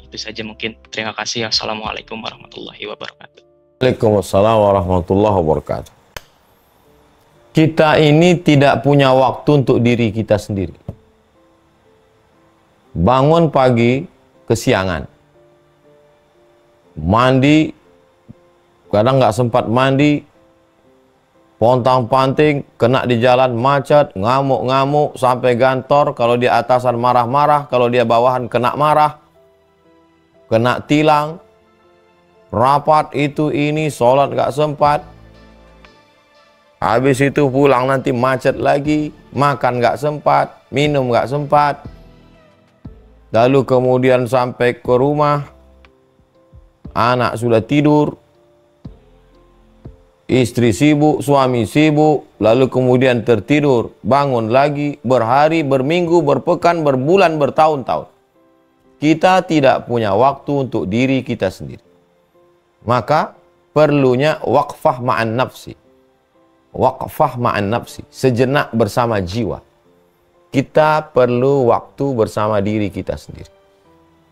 Itu saja mungkin. Terima kasih. Assalamualaikum warahmatullahi wabarakatuh. Waalaikumsalam warahmatullahi wabarakatuh. Kita ini tidak punya waktu untuk diri kita sendiri. Bangun pagi, kesiangan. Mandi, kadang nggak sempat mandi, pontang-panting, kena di jalan macet, ngamuk-ngamuk, sampai kantor. Kalau dia atasan marah-marah, kalau dia bawahan kena marah, kena tilang, rapat itu ini, sholat nggak sempat. Habis itu pulang nanti macet lagi, makan nggak sempat, minum nggak sempat. Lalu kemudian sampai ke rumah, anak sudah tidur, istri sibuk, suami sibuk, lalu kemudian tertidur, bangun lagi, berhari, berminggu, berpekan, berbulan, bertahun-tahun. Kita tidak punya waktu untuk diri kita sendiri. Maka perlunya waqfah ma'an nafsi. Waqfah ma'an nafsi, sejenak bersama jiwa. Kita perlu waktu bersama diri kita sendiri.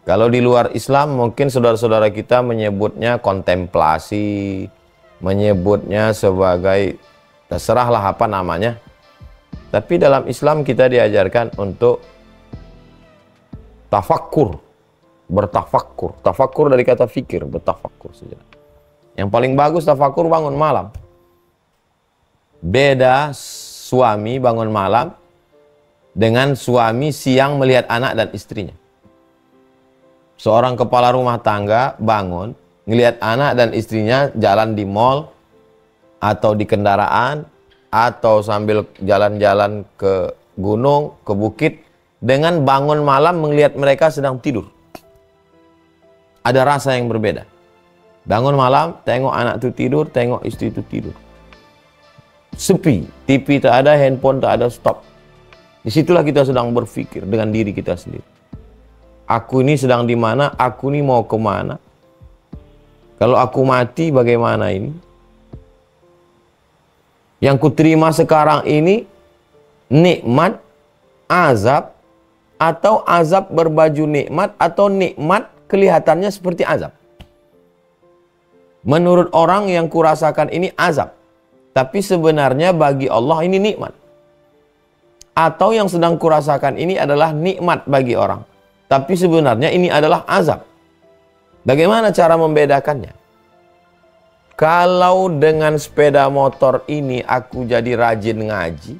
Kalau di luar Islam mungkin saudara-saudara kita menyebutnya kontemplasi, menyebutnya sebagai terserahlah apa namanya. Tapi dalam Islam kita diajarkan untuk tafakkur, bertafakkur. Tafakkur dari kata fikir, bertafakkur saja. Yang paling bagus tafakkur bangun malam. Beda suami bangun malam dengan suami siang melihat anak dan istrinya. Seorang kepala rumah tangga bangun, ngelihat anak dan istrinya jalan di mall, atau di kendaraan, atau sambil jalan-jalan ke gunung, ke bukit, dengan bangun malam melihat mereka sedang tidur. Ada rasa yang berbeda. Bangun malam, tengok anak itu tidur, tengok istri itu tidur. Sepi, TV tak ada, handphone tak ada, stop. Disitulah kita sedang berpikir dengan diri kita sendiri. Aku ini sedang di mana? Aku ini mau kemana? Kalau aku mati, bagaimana ini? Yang kuterima sekarang ini nikmat, azab, atau azab berbaju nikmat, atau nikmat kelihatannya seperti azab. Menurut orang yang kurasakan ini azab, tapi sebenarnya bagi Allah ini nikmat. Atau yang sedang kurasakan ini adalah nikmat bagi orang, tapi sebenarnya ini adalah azab. Bagaimana cara membedakannya? Kalau dengan sepeda motor ini aku jadi rajin ngaji,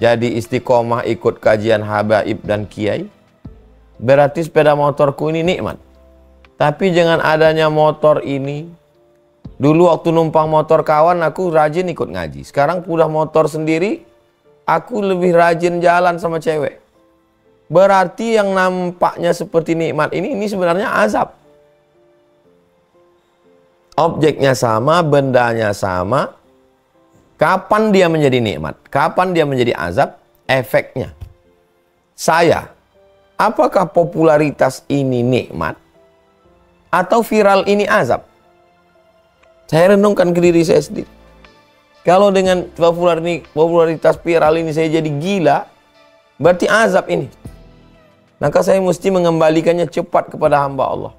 jadi istiqomah ikut kajian habaib dan kiai, berarti sepeda motorku ini nikmat. Tapi dengan adanya motor ini, dulu waktu numpang motor kawan aku rajin ikut ngaji. Sekarang udah motor sendiri, aku lebih rajin jalan sama cewek. Berarti yang nampaknya seperti nikmat ini sebenarnya azab. Objeknya sama, bendanya sama. Kapan dia menjadi nikmat? Kapan dia menjadi azab? Efeknya. Saya, apakah popularitas ini nikmat? Atau viral ini azab? Saya renungkan ke diri saya sendiri. Kalau dengan popularitas viral ini saya jadi gila, berarti azab ini. Maka saya mesti mengembalikannya cepat kepada hamba Allah.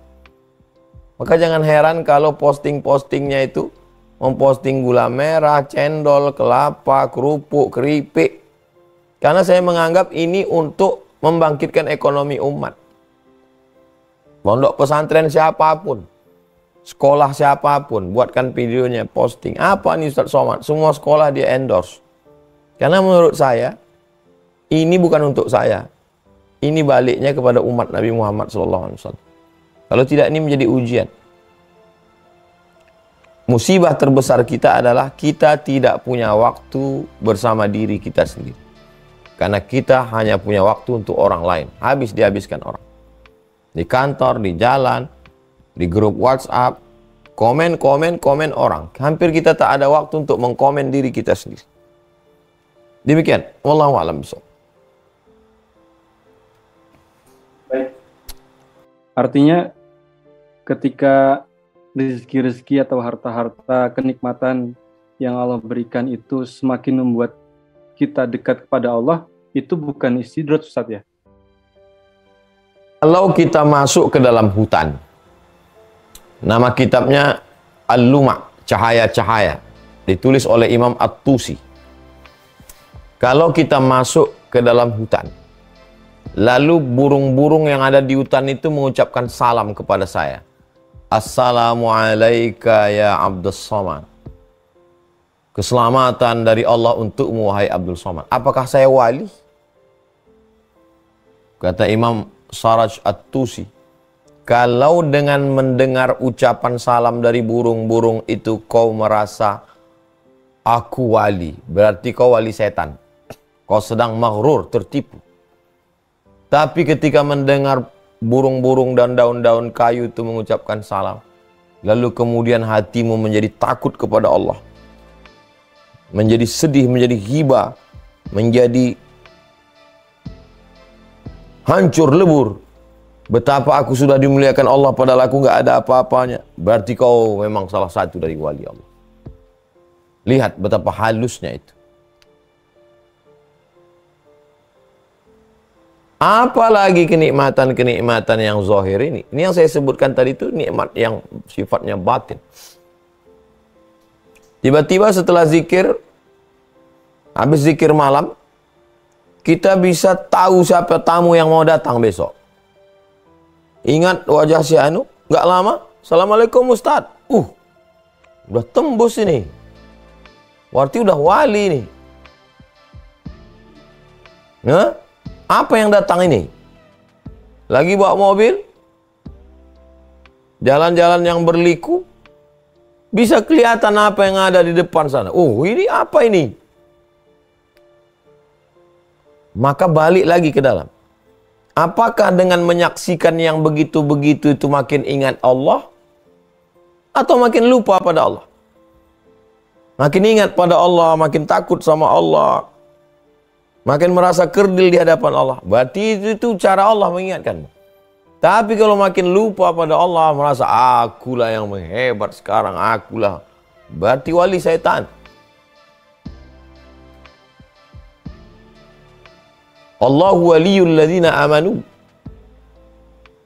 Maka jangan heran kalau posting-postingnya itu memposting gula merah, cendol, kelapa, kerupuk, keripik. Karena saya menganggap ini untuk membangkitkan ekonomi umat. Pondok pesantren siapapun, sekolah siapapun, buatkan videonya, posting. Apa nih Ustaz Somad? Semua sekolah dia endorse. Karena menurut saya, ini bukan untuk saya. Ini baliknya kepada umat Nabi Muhammad SAW. Kalau tidak, ini menjadi ujian. Musibah terbesar kita adalah kita tidak punya waktu bersama diri kita sendiri. Karena kita hanya punya waktu untuk orang lain. Habis dihabiskan orang. Di kantor, di jalan, di grup WhatsApp, komen orang. Hampir kita tak ada waktu untuk mengkomen diri kita sendiri. Demikian. Wallahu a'lam bishawab. Baik. Artinya ketika rezeki-rezeki atau harta-harta kenikmatan yang Allah berikan itu semakin membuat kita dekat kepada Allah, itu bukan istidrat, Ustaz ya? Kalau kita masuk ke dalam hutan, nama kitabnya Al-Luma, cahaya-cahaya, ditulis oleh Imam At-Tusi. Kalau kita masuk ke dalam hutan, lalu burung-burung yang ada di hutan itu mengucapkan salam kepada saya. Assalamualaikum ya Abdul Somad. Keselamatan dari Allah untukmu wahai Abdul Somad. Apakah saya wali? Kata Imam Saraj At-Tusi, kalau dengan mendengar ucapan salam dari burung-burung itu kau merasa aku wali, berarti kau wali setan. Kau sedang maghrur, tertipu. Tapi ketika mendengar burung-burung dan daun-daun kayu itu mengucapkan salam, lalu kemudian hatimu menjadi takut kepada Allah, menjadi sedih, menjadi hibah, menjadi hancur lebur. Betapa aku sudah dimuliakan Allah padahal aku nggak ada apa-apanya. Berarti kau memang salah satu dari wali Allah. Lihat betapa halusnya itu. Apalagi kenikmatan-kenikmatan yang zahir ini. Ini yang saya sebutkan tadi itu nikmat yang sifatnya batin. Tiba-tiba setelah zikir, habis zikir malam, kita bisa tahu siapa tamu yang mau datang besok. Ingat wajah si Anu, nggak lama, Assalamualaikum Ustaz. Udah tembus ini. Berarti udah wali nih. Nah, apa yang datang ini? Lagi bawa mobil, jalan-jalan yang berliku, bisa kelihatan apa yang ada di depan sana. Ini apa ini? Maka balik lagi ke dalam. Apakah dengan menyaksikan yang begitu-begitu itu makin ingat Allah? Atau makin lupa pada Allah? Makin ingat pada Allah, makin takut sama Allah, makin merasa kerdil di hadapan Allah. Berarti itu cara Allah mengingatkanmu. Tapi kalau makin lupa pada Allah, merasa akulah yang hebat sekarang, akulah, berarti wali syaitan. Allahu waliyul ladzina amanu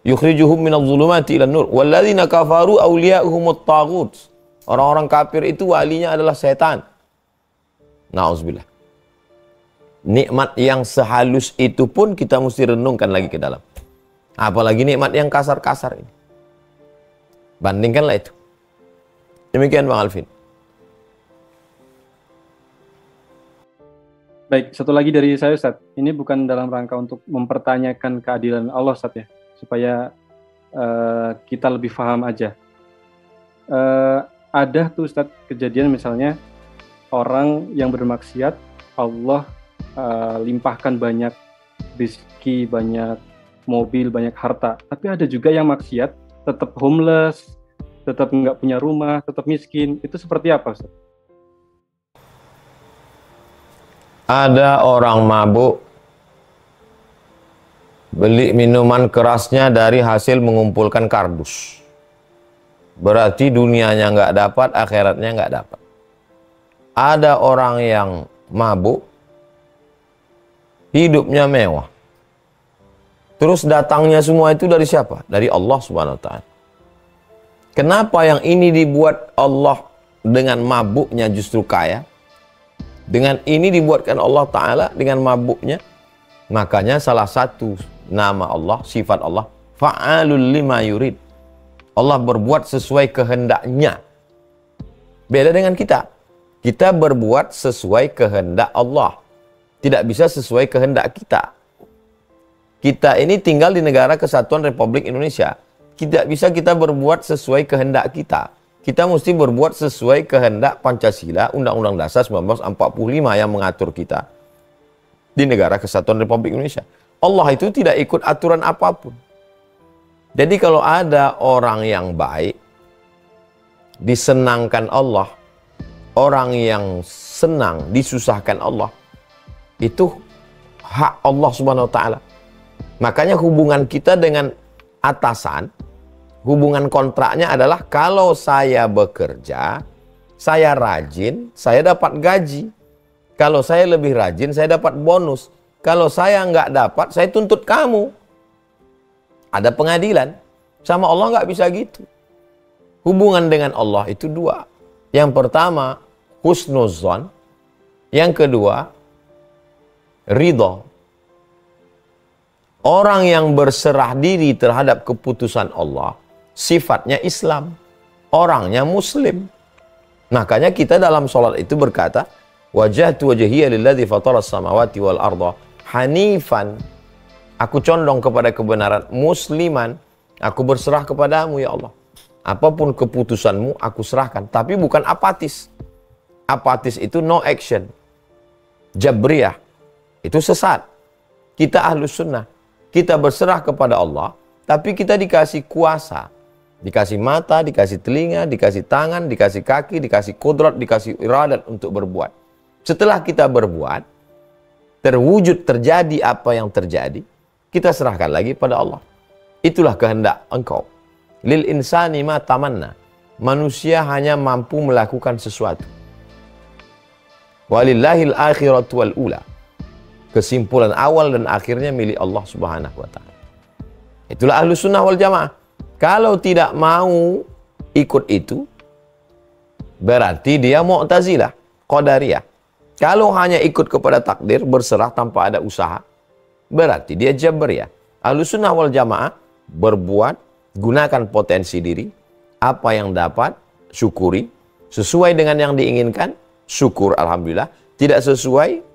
yukhrijuhum minadh dhulumati ilan nur wal ladzina kafaru awliya'uhumut taghut. Orang-orang kafir itu walinya adalah setan. Nauzubillah. Nikmat yang sehalus itu pun kita mesti renungkan lagi ke dalam. Apalagi nikmat yang kasar-kasar ini. Bandingkanlah itu. Demikian Bang Alvin. Baik, satu lagi dari saya Ustaz. Ini bukan dalam rangka untuk mempertanyakan keadilan Allah Ustaz ya. Supaya kita lebih paham aja. Ada tuh Ustaz kejadian misalnya orang yang bermaksiat, Allah limpahkan banyak rezeki, banyak mobil, banyak harta. Tapi ada juga yang maksiat, tetap homeless, tetap nggak punya rumah, tetap miskin. Itu seperti apa Ustaz? Ada orang mabuk, beli minuman kerasnya dari hasil mengumpulkan kardus. Berarti dunianya nggak dapat, akhiratnya nggak dapat. Ada orang yang mabuk, hidupnya mewah. Terus datangnya semua itu dari siapa? Dari Allah Subhanahu wa Ta'ala. Kenapa yang ini dibuat Allah dengan mabuknya justru kaya? Dengan ini dibuatkan Allah Ta'ala dengan mabuknya. Makanya salah satu nama Allah, sifat Allah, fa'alul lima yurid. Allah berbuat sesuai kehendaknya. Beda dengan kita. Kita berbuat sesuai kehendak Allah. Tidak bisa sesuai kehendak kita. Kita ini tinggal di negara Kesatuan Republik Indonesia. Tidak bisa kita berbuat sesuai kehendak kita. Kita mesti berbuat sesuai kehendak Pancasila, Undang-Undang Dasar 1945 yang mengatur kita di negara Kesatuan Republik Indonesia. Allah itu tidak ikut aturan apapun. Jadi kalau ada orang yang baik, disenangkan Allah, orang yang senang, disusahkan Allah, itu hak Allah Subhanahu wa Ta'ala. Makanya hubungan kita dengan atasan, hubungan kontraknya adalah kalau saya bekerja, saya rajin, saya dapat gaji. Kalau saya lebih rajin, saya dapat bonus. Kalau saya nggak dapat, saya tuntut kamu. Ada pengadilan. Sama Allah nggak bisa gitu. Hubungan dengan Allah itu dua. Yang pertama, husnuzon. Yang kedua, ridho. Orang yang berserah diri terhadap keputusan Allah, sifatnya Islam. Orangnya Muslim. Makanya kita dalam sholat itu berkata, wajahtu wajhiya lilladzi fataras samawati wal arda hanifan. Aku condong kepada kebenaran, musliman. Aku berserah kepadamu ya Allah. Apapun keputusanmu aku serahkan. Tapi bukan apatis. Apatis itu no action. Jabriyah. Itu sesat. Kita ahlus sunnah. Kita berserah kepada Allah. Tapi kita dikasih kuasa. Dikasih mata, dikasih telinga, dikasih tangan, dikasih kaki, dikasih kodrat, dikasih iradat untuk berbuat. Setelah kita berbuat, terwujud terjadi apa yang terjadi, kita serahkan lagi pada Allah. Itulah kehendak engkau. Lil insani ma tamanna. Manusia hanya mampu melakukan sesuatu. Walillahil akhiratu wal ula. Kesimpulan awal dan akhirnya milik Allah Subhanahu wa Ta'ala. Itulah ahlus sunnah wal jamaah. Kalau tidak mau ikut itu, berarti dia Mu'tazilah, Qadariyah. Kalau hanya ikut kepada takdir, berserah tanpa ada usaha, berarti dia Jabriyah. Ahlus sunnah wal jamaah berbuat, gunakan potensi diri, apa yang dapat, syukuri, sesuai dengan yang diinginkan, syukur alhamdulillah, tidak sesuai,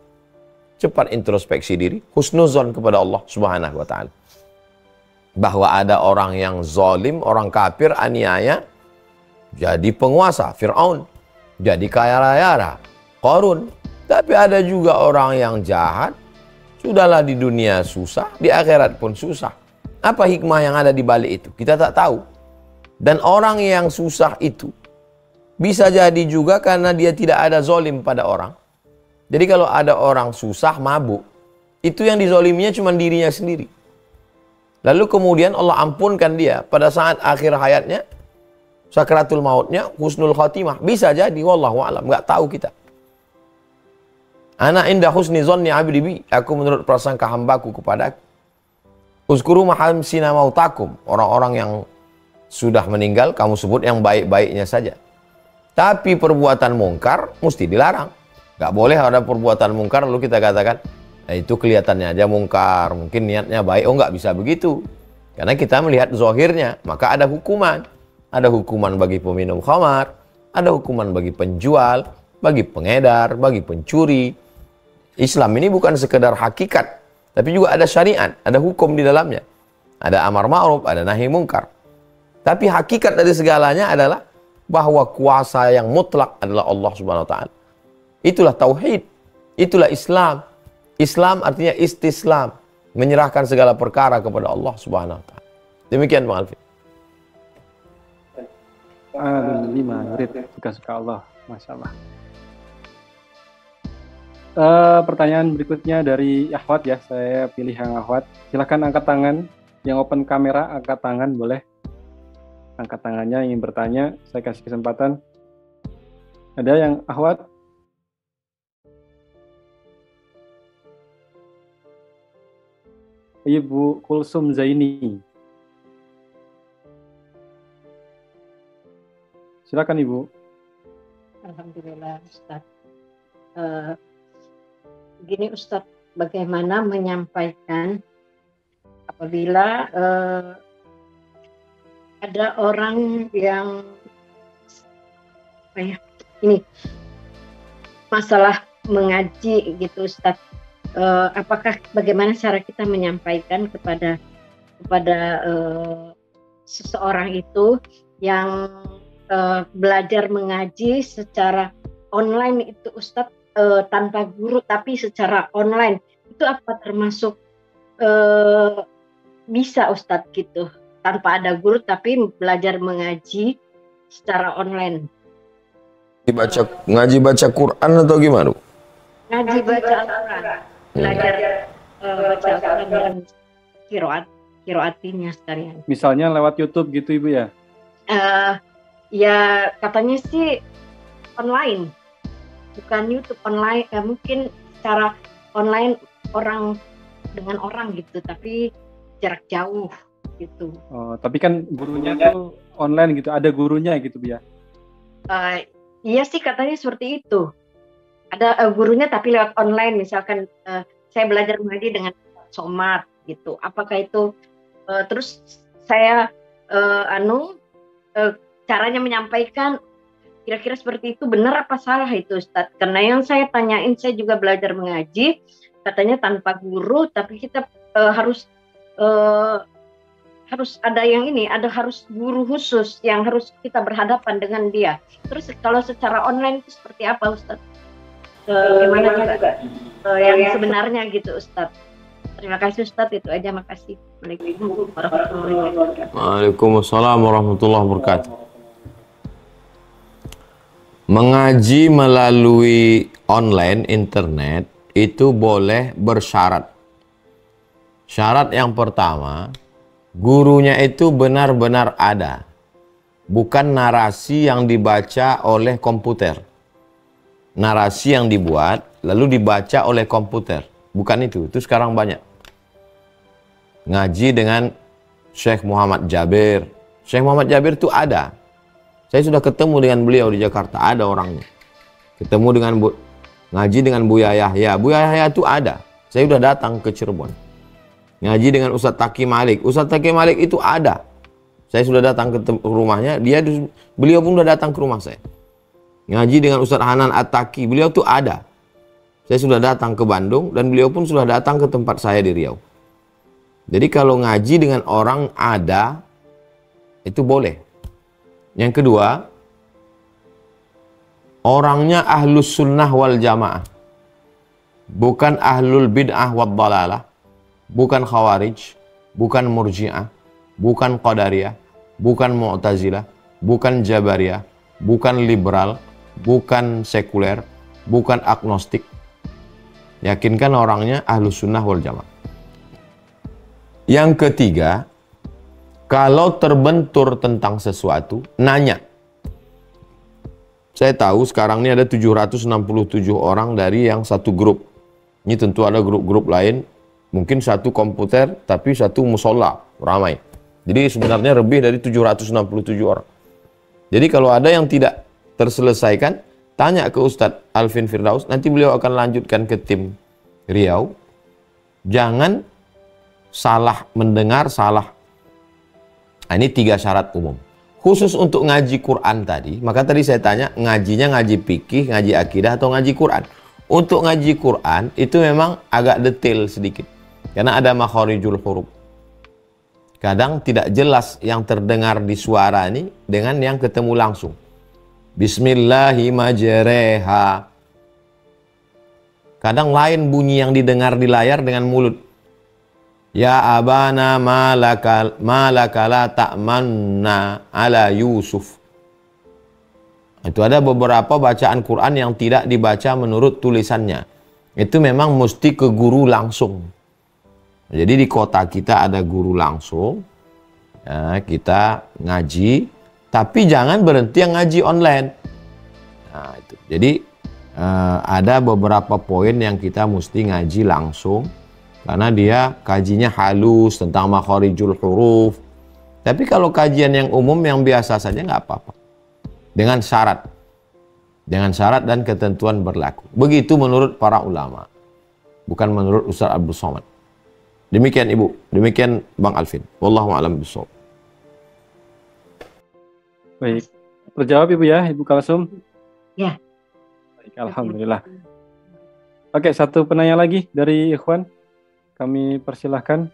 cepat introspeksi diri, husnuzon kepada Allah Subhanahu wa Ta'ala. Bahwa ada orang yang zalim, orang kafir, aniaya, jadi penguasa, Fir'aun, jadi kaya raya, Qarun. Tapi ada juga orang yang jahat, sudahlah di dunia susah, di akhirat pun susah. Apa hikmah yang ada di balik itu? Kita tak tahu. Dan orang yang susah itu bisa jadi juga karena dia tidak ada zolim pada orang. Jadi kalau ada orang susah, mabuk, itu yang dizoliminya cuma dirinya sendiri. Lalu kemudian Allah ampunkan dia pada saat akhir hayatnya, sakratul mautnya, husnul khatimah. Bisa jadi, wallahu a'lam, nggak tahu kita. Ana inda husni zonni abdi bi, aku menurut prasangka hambaku kepada aku. Uzkuru mahamsina mautakum, orang-orang yang sudah meninggal kamu sebut yang baik-baiknya saja. Tapi perbuatan mungkar mesti dilarang. Gak boleh ada perbuatan mungkar lalu kita katakan, nah itu kelihatannya aja mungkar, mungkin niatnya baik. Oh, nggak bisa begitu. Karena kita melihat zahirnya, maka ada hukuman. Ada hukuman bagi peminum khamar, ada hukuman bagi penjual, bagi pengedar, bagi pencuri. Islam ini bukan sekedar hakikat, tapi juga ada syariat, ada hukum di dalamnya. Ada amar ma'ruf, ada nahi mungkar. Tapi hakikat dari segalanya adalah bahwa kuasa yang mutlak adalah Allah Subhanahu wa taala. Itulah tauhid, itulah Islam. Islam artinya istislam, menyerahkan segala perkara kepada Allah Subhanahu wa taala. Demikian Bang Alfi. Lima murid suka-suka Allah, Masya Allah. Pertanyaan berikutnya dari Ahwat ya, saya pilih yang Ahwat. Silakan angkat tangan, yang open kamera angkat tangan boleh. Angkat tangannya ingin bertanya, saya kasih kesempatan. Ada yang Ahwat? Ibu Kulsum Zaini. Silakan Ibu. Alhamdulillah Ustaz. Begini Ustaz, bagaimana menyampaikan apabila ada orang yang ini masalah mengaji gitu Ustaz, apakah bagaimana cara kita menyampaikan kepada seseorang itu yang belajar mengaji secara online itu Ustaz, tanpa guru tapi secara online, itu apa termasuk bisa Ustaz gitu, tanpa ada guru tapi belajar mengaji secara online? Ngaji baca Quran atau gimana? Ngaji baca Al-Quran, belajar baca Al-Quran dan kiroatinya sekalian. Misalnya lewat YouTube gitu Ibu ya? Ya katanya sih online, bukan YouTube, online. Mungkin secara online orang dengan orang gitu, tapi jarak jauh gitu. Oh, tapi kan gurunya tuh online gitu, ada gurunya gitu ya? Iya sih katanya seperti itu. Ada gurunya tapi lewat online, misalkan saya belajar mengaji dengan Somad gitu. Apakah itu terus saya caranya menyampaikan kira-kira seperti itu benar apa salah itu Ustaz? Karena yang saya tanyain, saya juga belajar mengaji, katanya tanpa guru, tapi kita harus ada yang ini, harus guru khusus yang harus kita berhadapan dengan dia. Terus kalau secara online itu seperti apa Ustaz? Gimana juga yang sebenarnya gitu Ustaz? Terima kasih Ustaz, itu aja, makasih. Waalaikumsalam warahmatullahi wabarakatuh. Waalaikumsalam warahmatullahi wabarakatuh. Mengaji melalui online, internet, itu boleh bersyarat. Syarat yang pertama, gurunya itu benar-benar ada. Bukan narasi yang dibaca oleh komputer. Narasi yang dibuat, lalu dibaca oleh komputer. Bukan itu sekarang banyak. Ngaji dengan Syekh Muhammad Jabir. Syekh Muhammad Jabir itu ada. Saya sudah ketemu dengan beliau di Jakarta, ada orangnya. Ketemu dengan ngaji dengan Buya Yahya. Buya Yahya itu ada. Saya sudah datang ke Cirebon. Ngaji dengan Ustadz Taki Malik. Ustadz Taki Malik itu ada. Saya sudah datang ke rumahnya. Beliau pun sudah datang ke rumah saya. Ngaji dengan Ustadz Hanan At-Taki. Beliau itu ada. Saya sudah datang ke Bandung dan beliau pun sudah datang ke tempat saya di Riau. Jadi kalau ngaji dengan orang ada, itu boleh. Yang kedua, orangnya ahlus sunnah wal jamaah. Bukan ahlul bid'ah wad dalalah. Bukan khawarij. Bukan murji'ah. Bukan qadariyah. bukan Mu'tazilah, bukan Jabariyah, bukan liberal, bukan sekuler, bukan agnostik. Yakinkan orangnya Ahlus Sunnah wal Jamaah. Yang ketiga, kalau terbentur tentang sesuatu, nanya. Saya tahu sekarang ini ada 767 orang dari yang satu grup. Ini tentu ada grup-grup lain, mungkin satu komputer, tapi satu musola, ramai. Jadi sebenarnya lebih dari 767 orang. Jadi kalau ada yang tidak terselesaikan, tanya ke Ustadz Alvin Firdaus, nanti beliau akan lanjutkan ke tim Riau. Jangan salah mendengar, salah. Nah, ini 3 syarat umum. Khusus untuk ngaji Quran tadi, maka tadi saya tanya, ngajinya ngaji fikih, ngaji akidah, atau ngaji Quran? Untuk ngaji Quran, itu memang agak detail sedikit. Karena ada makharijul huruf. Kadang tidak jelas yang terdengar di suara ini dengan yang ketemu langsung. Bismillahirrahmanirrahim. Kadang lain bunyi yang didengar di layar dengan mulut. Ya abana malakala ta'manna ala Yusuf. Itu ada beberapa bacaan Quran yang tidak dibaca menurut tulisannya. Itu memang mesti ke guru langsung. Jadi di kota kita ada guru langsung. Ya, kita ngaji. Tapi jangan berhenti yang ngaji online. Nah, itu. Jadi ada beberapa poin yang kita mesti ngaji langsung. Karena dia kajinya halus tentang makharijul huruf. Tapi kalau kajian yang umum yang biasa saja nggak apa-apa. Dengan syarat. Dengan syarat dan ketentuan berlaku. Begitu menurut para ulama. Bukan menurut Ustaz Abdul Somad. Demikian Ibu. Demikian Bang Alvin. Wallahu a'lam bishawab. Baik. Terjawab Ibu ya, Ibu Kalsum? Ya. Baik, alhamdulillah. Oke, satu penanya lagi dari Ikhwan. Kami persilahkan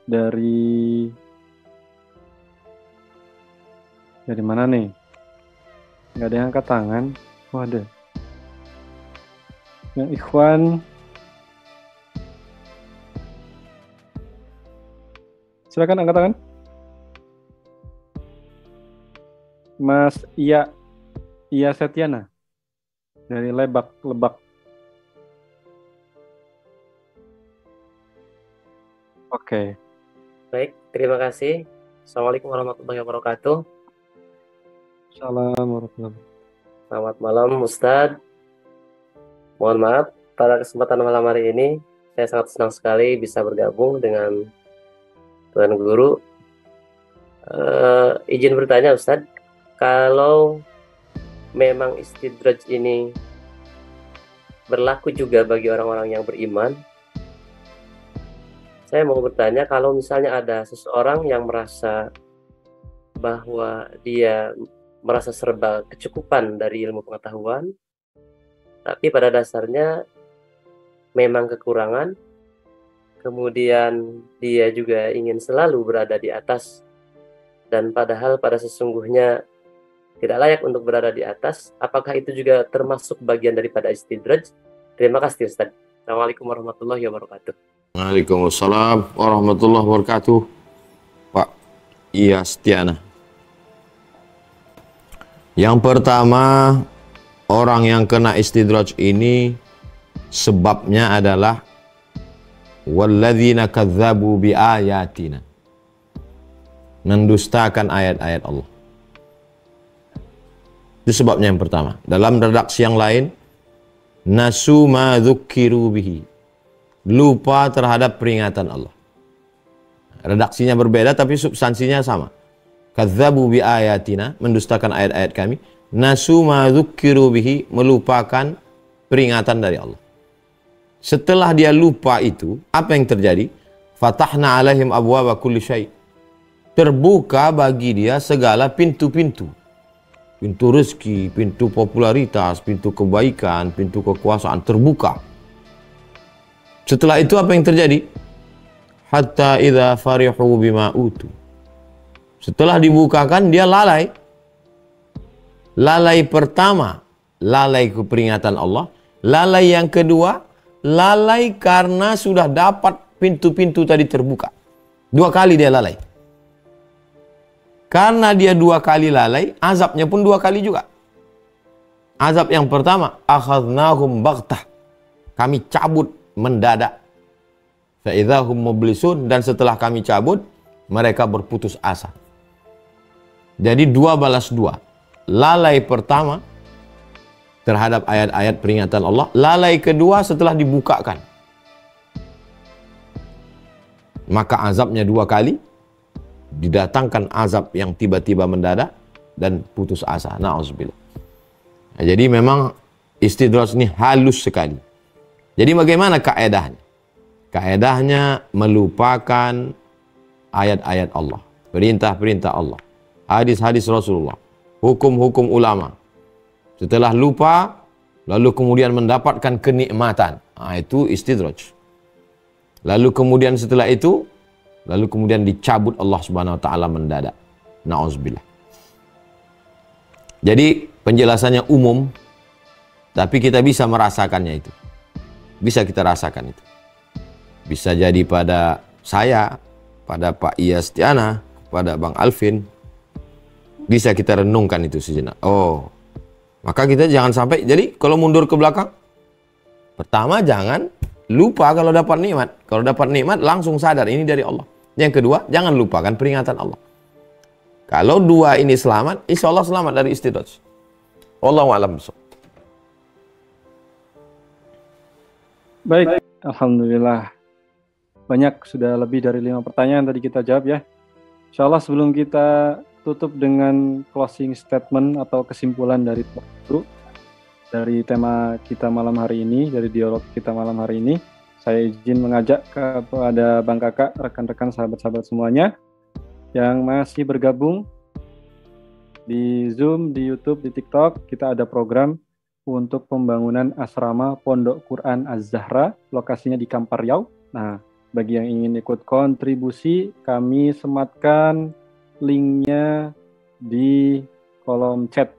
dari mana nih? Nggak ada yang angkat tangan. Oh, ada. Yang Ikhwan. Silakan angkat tangan. Mas Iya Setiana dari Lebak. Oke. Baik, terima kasih. Assalamualaikum warahmatullahi wabarakatuh. Assalamualaikum warahmatullahi wabarakatuh. Selamat malam Ustadz. Mohon maaf, pada kesempatan malam hari ini saya sangat senang sekali bisa bergabung dengan Tuan Guru. Izin bertanya Ustadz, kalau memang istidraj ini berlaku juga bagi orang-orang yang beriman, saya mau bertanya, kalau misalnya ada seseorang yang merasa bahwa dia merasa serba kecukupan dari ilmu pengetahuan, tapi pada dasarnya memang kekurangan, kemudian dia juga ingin selalu berada di atas, dan padahal pada sesungguhnya tidak layak untuk berada di atas, apakah itu juga termasuk bagian daripada istidraj? Terima kasih Ustaz. Assalamualaikum warahmatullahi wabarakatuh. Waalaikumsalam warahmatullahi wabarakatuh. Pak Iya Setiana. Yang pertama, orang yang kena istidraj ini sebabnya adalah walladzina kadzdzabu biayatina. Mendustakan ayat-ayat Allah. Itu sebabnya yang pertama. Dalam redaksi yang lain, nasu ma dzukkiru bihi. Lupa terhadap peringatan Allah. Redaksinya berbeda tapi substansinya sama. Kadzdzabu bi ayatina, mendustakan ayat-ayat kami. Nasu ma dzukkiru bihi, melupakan peringatan dari Allah. Setelah dia lupa itu, apa yang terjadi? Fatahna alaihim abwaaba kulli syai'. Terbuka bagi dia segala pintu-pintu. Pintu rezeki, pintu popularitas, pintu kebaikan, pintu kekuasaan terbuka. Setelah itu apa yang terjadi? Hatta idza farihu bima utu. Setelah dibukakan dia lalai. Lalai pertama, lalai ke peringatan Allah. Lalai yang kedua, lalai karena sudah dapat pintu-pintu tadi terbuka. 2 kali dia lalai. Karena dia 2 kali lalai, azabnya pun 2 kali juga. Azab yang pertama, akhadnahum baghtah. Kami cabut mendadak. Fa idzahum mublisun, dan setelah kami cabut, mereka berputus asa. Jadi 2 balas 2. Lalai pertama terhadap ayat-ayat peringatan Allah, lalai kedua setelah dibukakan. Maka azabnya 2 kali, didatangkan azab yang tiba-tiba mendadak dan putus asa. Na'udzubillah. Nah, jadi memang istidraj ini halus sekali. Jadi bagaimana kaedahnya? Kaedahnya melupakan ayat-ayat Allah, perintah-perintah Allah, hadis-hadis Rasulullah, hukum-hukum ulama. Setelah lupa, lalu kemudian mendapatkan kenikmatan. Nah, itu istidraj. Lalu kemudian setelah itu, lalu kemudian dicabut Allah Subhanahu wa taala mendadak. Nauzubillah. Jadi penjelasannya umum, tapi kita bisa merasakannya itu. Bisa kita rasakan itu. Bisa jadi pada saya, pada Pak Iyastiana, pada Bang Alvin. Bisa kita renungkan itu sejenak. Oh, maka kita jangan sampai, jadi kalau mundur ke belakang, pertama jangan lupa kalau dapat nikmat. Kalau dapat nikmat langsung sadar ini dari Allah. Yang kedua, jangan lupakan peringatan Allah. Kalau 2 ini selamat, insya Allah selamat dari istidraj. Wallahu a'lam bishawab. Baik, alhamdulillah. Banyak, sudah lebih dari 5 pertanyaan tadi kita jawab ya. Insya Allah sebelum kita tutup dengan closing statement atau kesimpulan dari tema kita malam hari ini, dari dialog kita malam hari ini, saya izin mengajak kepada Bang Kakak, rekan-rekan, sahabat-sahabat semuanya yang masih bergabung di Zoom, di YouTube, di TikTok. Kita ada program untuk pembangunan asrama Pondok Quran Az-Zahra, lokasinya di Kampar Riau. Nah, bagi yang ingin ikut kontribusi, kami sematkan linknya di kolom chat.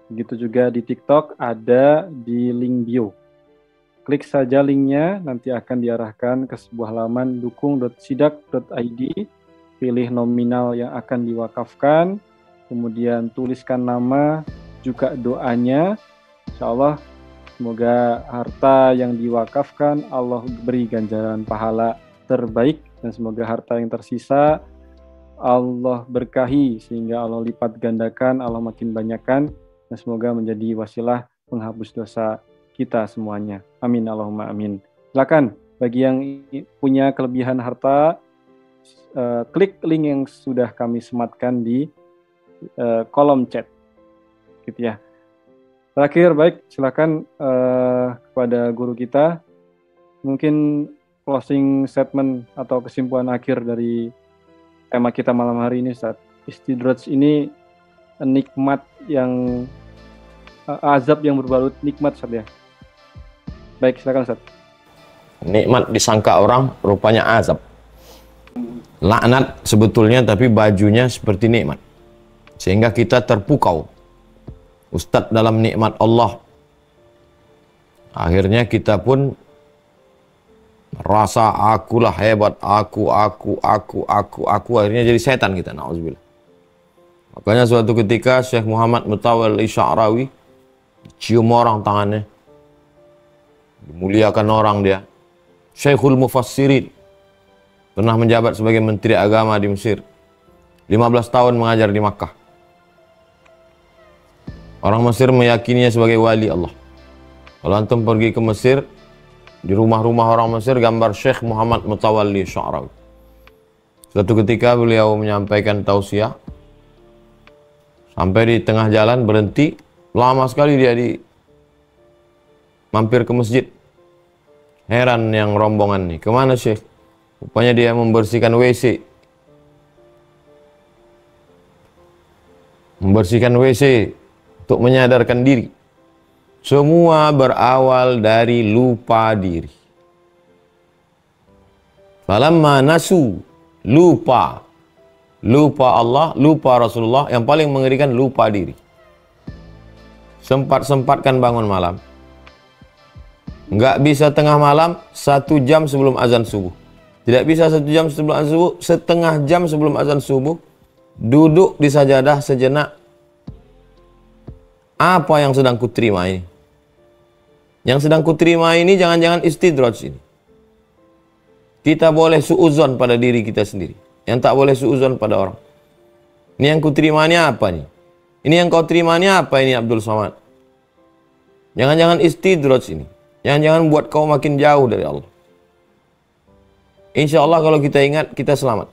Begitu juga di TikTok, ada di link bio. Klik saja linknya, nanti akan diarahkan ke sebuah laman dukung.sidak.id, pilih nominal yang akan diwakafkan, kemudian tuliskan nama, juga doanya. Insya Allah semoga harta yang diwakafkan Allah beri ganjaran pahala terbaik, dan semoga harta yang tersisa Allah berkahi sehingga Allah lipat gandakan, Allah makin banyakkan, dan semoga menjadi wasilah penghapus dosa kita semuanya. Amin Allahumma amin. Silakan bagi yang punya kelebihan harta, klik link yang sudah kami sematkan di kolom chat, gitu ya. Terakhir, baik, silakan kepada guru kita, mungkin closing statement atau kesimpulan akhir dari tema kita malam hari ini, Ustaz. Istidraj ini nikmat yang azab yang berbalut nikmat, Ustaz ya. Baik, silakan Ustaz. Nikmat disangka orang, rupanya azab. Laknat sebetulnya, tapi bajunya seperti nikmat. Sehingga kita terpukau. Ustadz dalam nikmat Allah. Akhirnya kita pun rasa akulah hebat, aku. Akhirnya jadi setan kita, na'udzubillah. Makanya suatu ketika Syekh Muhammad Mutawalli Sya'rawi cium orang tangannya. Dimuliakan orang dia. Syekhul Mufassirin. Pernah menjabat sebagai Menteri Agama di Mesir. 15 tahun mengajar di Makkah. Orang Mesir meyakininya sebagai wali Allah. Kalau antum pergi ke Mesir, di rumah-rumah orang Mesir gambar Syekh Muhammad Mutawalli Sya'rawi. Suatu ketika beliau menyampaikan tausiah. Sampai di tengah jalan berhenti. Lama sekali dia mampir ke masjid. Heran yang rombongan nih. Kemana Syekh? Rupanya dia membersihkan WC. Membersihkan WC untuk menyadarkan diri. Semua berawal dari lupa diri. Falamma nasu, lupa. Lupa Allah, lupa Rasulullah. Yang paling mengerikan lupa diri. Sempat-sempatkan bangun malam. Nggak bisa tengah malam, 1 jam sebelum azan subuh. Tidak bisa 1 jam sebelum azan subuh, setengah jam sebelum azan subuh. duduk di sajadah sejenak. Apa yang sedang kuterima ini? Yang sedang kuterima ini jangan-jangan istidraj ini. Kita boleh suuzon pada diri kita sendiri. Yang tak boleh suuzon pada orang. Ini yang kuterima ini apa nih? Ini yang kau terima ini apa ini Abdul Somad? Jangan-jangan istidraj ini. Jangan-jangan buat kau makin jauh dari Allah. Insya Allah kalau kita ingat, kita selamat.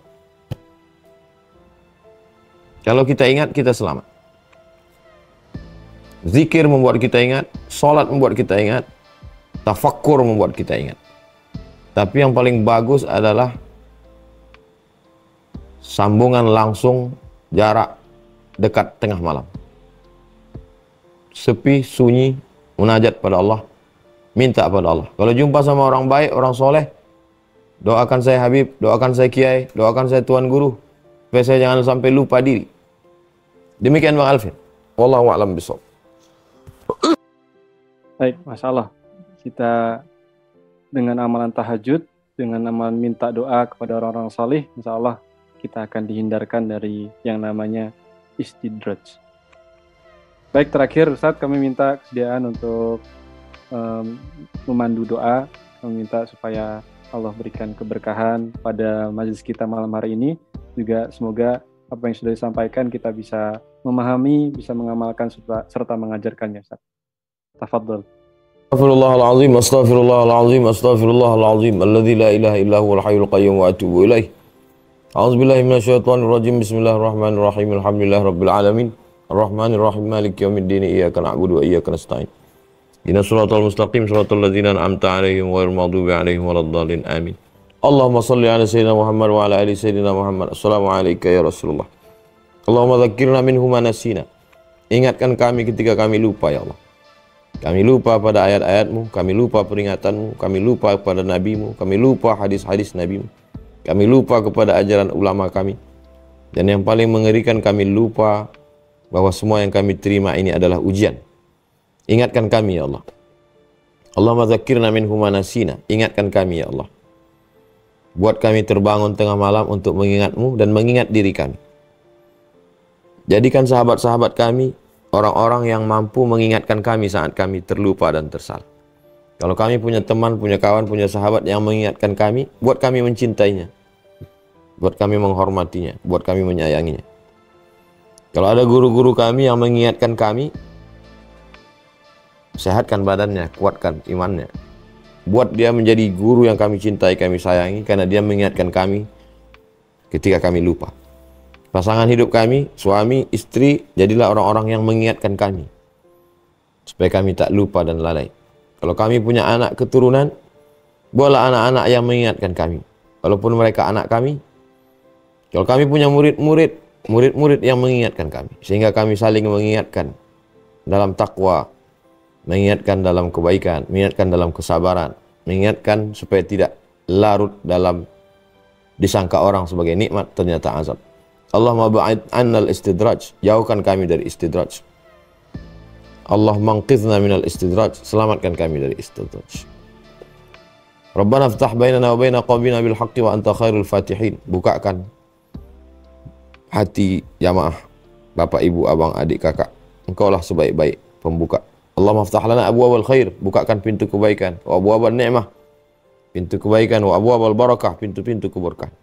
Kalau kita ingat, kita selamat. Zikir membuat kita ingat, sholat membuat kita ingat, tafakkur membuat kita ingat. Tapi yang paling bagus adalah sambungan langsung jarak dekat tengah malam. Sepi, sunyi, munajat pada Allah, minta pada Allah. Kalau jumpa sama orang baik, orang soleh, doakan saya Habib, doakan saya Kiai, doakan saya Tuan Guru, supaya saya jangan sampai lupa diri. Demikian Bang Alvin. Wallahu a'lam bishawab. Baik, Masya Allah. Kita dengan amalan tahajud, dengan amalan minta doa kepada orang-orang salih, insya Allah kita akan dihindarkan dari yang namanya istidraj. Baik, terakhir Ustadz, kami minta kesediaan untuk memandu doa. Kami minta supaya Allah berikan keberkahan pada majelis kita malam hari ini. Juga semoga apa yang sudah disampaikan kita bisa memahami, bisa mengamalkan serta mengajarkannya, Ustaz. Tafadhol. Astaghfirullahaladzim, astaghfirullahaladzim, astaghfirullahaladzim, alladzi la ilaha illa huwal hayyul qayyum wa atubu ilaih. A'udzubillahi minasyaitonir rajim. Bismillahirrahmanirrahim. Alhamdulillahirabbil alamin. Arrahmanirrahim. Maliki yaumiddin. Iyyaka na'budu wa iyyaka nasta'in. Ihdinas siratal mustaqim, siratal ladzina an'amta 'alaihim ghairil maghdubi 'alaihim waladdallin. Amin. Allahumma shalli ala sayyidina Muhammad wa ala ali sayyidina Muhammad. Assalamu alayka ya Rasulullah. Allahumma dzakkirna minhu ma nasina. Ingatkan kami ketika kami lupa ya Allah. Kami lupa pada ayat-ayat-Mu, kami lupa peringatan-Mu, kami lupa kepada Nabi-Mu, kami lupa hadis-hadis Nabi-Mu, kami lupa kepada ajaran ulama kami. Dan yang paling mengerikan, kami lupa bahwa semua yang kami terima ini adalah ujian. Ingatkan kami ya Allah. Allahumma dzakkirna minhu ma nasina. Ingatkan kami ya Allah. Buat kami terbangun tengah malam untuk mengingat-Mu dan mengingat diri kami. Jadikan sahabat-sahabat kami orang-orang yang mampu mengingatkan kami saat kami terlupa dan tersalah. Kalau kami punya teman, punya kawan, punya sahabat yang mengingatkan kami, buat kami mencintainya, buat kami menghormatinya, buat kami menyayanginya. Kalau ada guru-guru kami yang mengingatkan kami, sehatkan badannya, kuatkan imannya. Buat dia menjadi guru yang kami cintai, kami sayangi, karena dia mengingatkan kami ketika kami lupa. Pasangan hidup kami, suami, istri, jadilah orang-orang yang mengingatkan kami, supaya kami tak lupa dan lalai. Kalau kami punya anak keturunan, buatlah anak-anak yang mengingatkan kami, walaupun mereka anak kami. Kalau kami punya murid-murid yang mengingatkan kami, sehingga kami saling mengingatkan dalam takwa, mengingatkan dalam kebaikan, mengingatkan dalam kesabaran, mengingatkan supaya tidak larut dalam disangka orang sebagai nikmat, ternyata azab. Allahumma ba'id annal istidraj, jauhkan kami dari istidraj. Allahumma anqidhna minal istidraj, selamatkan kami dari istidraj. Rabbana ftah bainana wa baina qawmina bil haqqi wa anta khairul fatihin. Bukakan hati jamaah, bapak, ibu, abang, adik, kakak. Engkaulah sebaik-baik pembuka. Allahumma ftah lana abwabal khair, bukakan pintu kebaikan, wa abwabal ni'mah, pintu kebaikan, wa abwabal barakah, pintu-pintu keberkahan.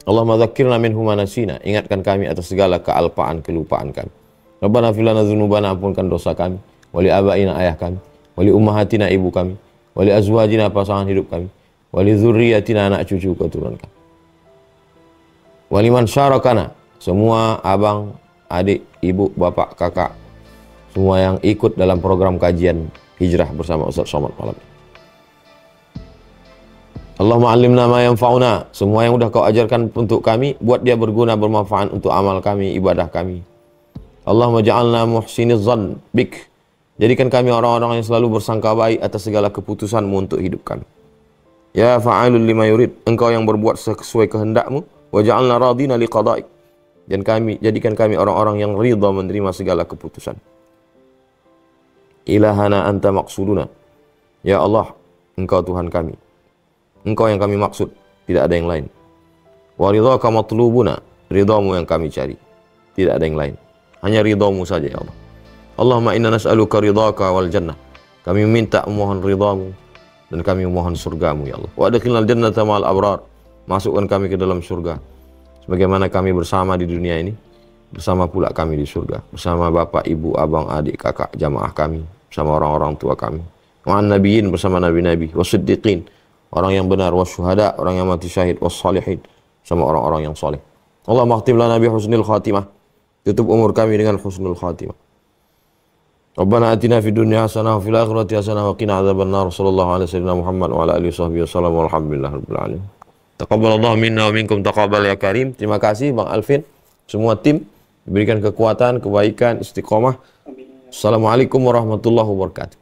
Allahumma dzakkirna minhu ma nasina, ingatkan kami atas segala kealpaan, kelupaan kami. Rabbana fil lana dzunubana, ampunkan dosa kami, wali abaina, ayah kami, wali ummahatina, ibu kami, wali azwajina, pasangan hidup kami, wali dzurriyyatina, anak cucu keturunan kami, wali man syarakana, semua abang, adik, ibu, bapak, kakak, semua yang ikut dalam program kajian hijrah bersama Ustaz Somad malam ini. Allahumma alimna ma yanfa'una, semua yang sudah kau ajarkan untuk kami, buat dia berguna, bermanfaat untuk amal kami, ibadah kami. Allahumma ja'alna muhsiniz zan bik, jadikan kami orang-orang yang selalu bersangka baik atas segala keputusanmu untuk hidup kami. Ya fa'alul lima yurid, engkau yang berbuat sesuai kehendakmu. Wa ja'alna radina liqada'ik, dan jadikan kami orang-orang yang ridha menerima segala keputusan. Ilahana anta maqsuduna, ya Allah, engkau Tuhan kami, engkau yang kami maksud, tidak ada yang lain. Wa ridhaka matlubuna, Ridhamu yang kami cari, tidak ada yang lain. Hanya ridhamu saja ya Allah. Allahumma inna nas'aluka ridhaka wal jannah. Kami minta memohon ridhamu dan kami memohon surgamu ya Allah. Wa adkhilnal jannata ma'al abrar. Masukkan kami ke dalam surga. Sebagaimana kami bersama di dunia ini, bersama pula kami di surga. Bersama bapak, ibu, abang, adik, kakak, jamaah kami. Bersama orang-orang tua kami. Ma'an nabiyyin, bersama nabi-nabi. Wasiddiqin, orang yang benar. Wasyuhada, orang yang mati syahid. Wassalihin, sama orang-orang yang soleh. Allah makhtim lana bi husnil khatimah. Tutup umur kami dengan husnul khatimah. Rabbana atina fid dunya hasanah wa fil akhirati hasanah wa qina adzabannar. Sallallahu alaihi wasallam Muhammad wa ala alihi washabbihi wasallam walhamdulillahirabbil alamin. Taqabbalallahu minna wa minkum taqabbal ya karim. Terima kasih Bang Alvin, semua tim diberikan kekuatan, kebaikan, istiqomah. Assalamualaikum warahmatullahi wabarakatuh.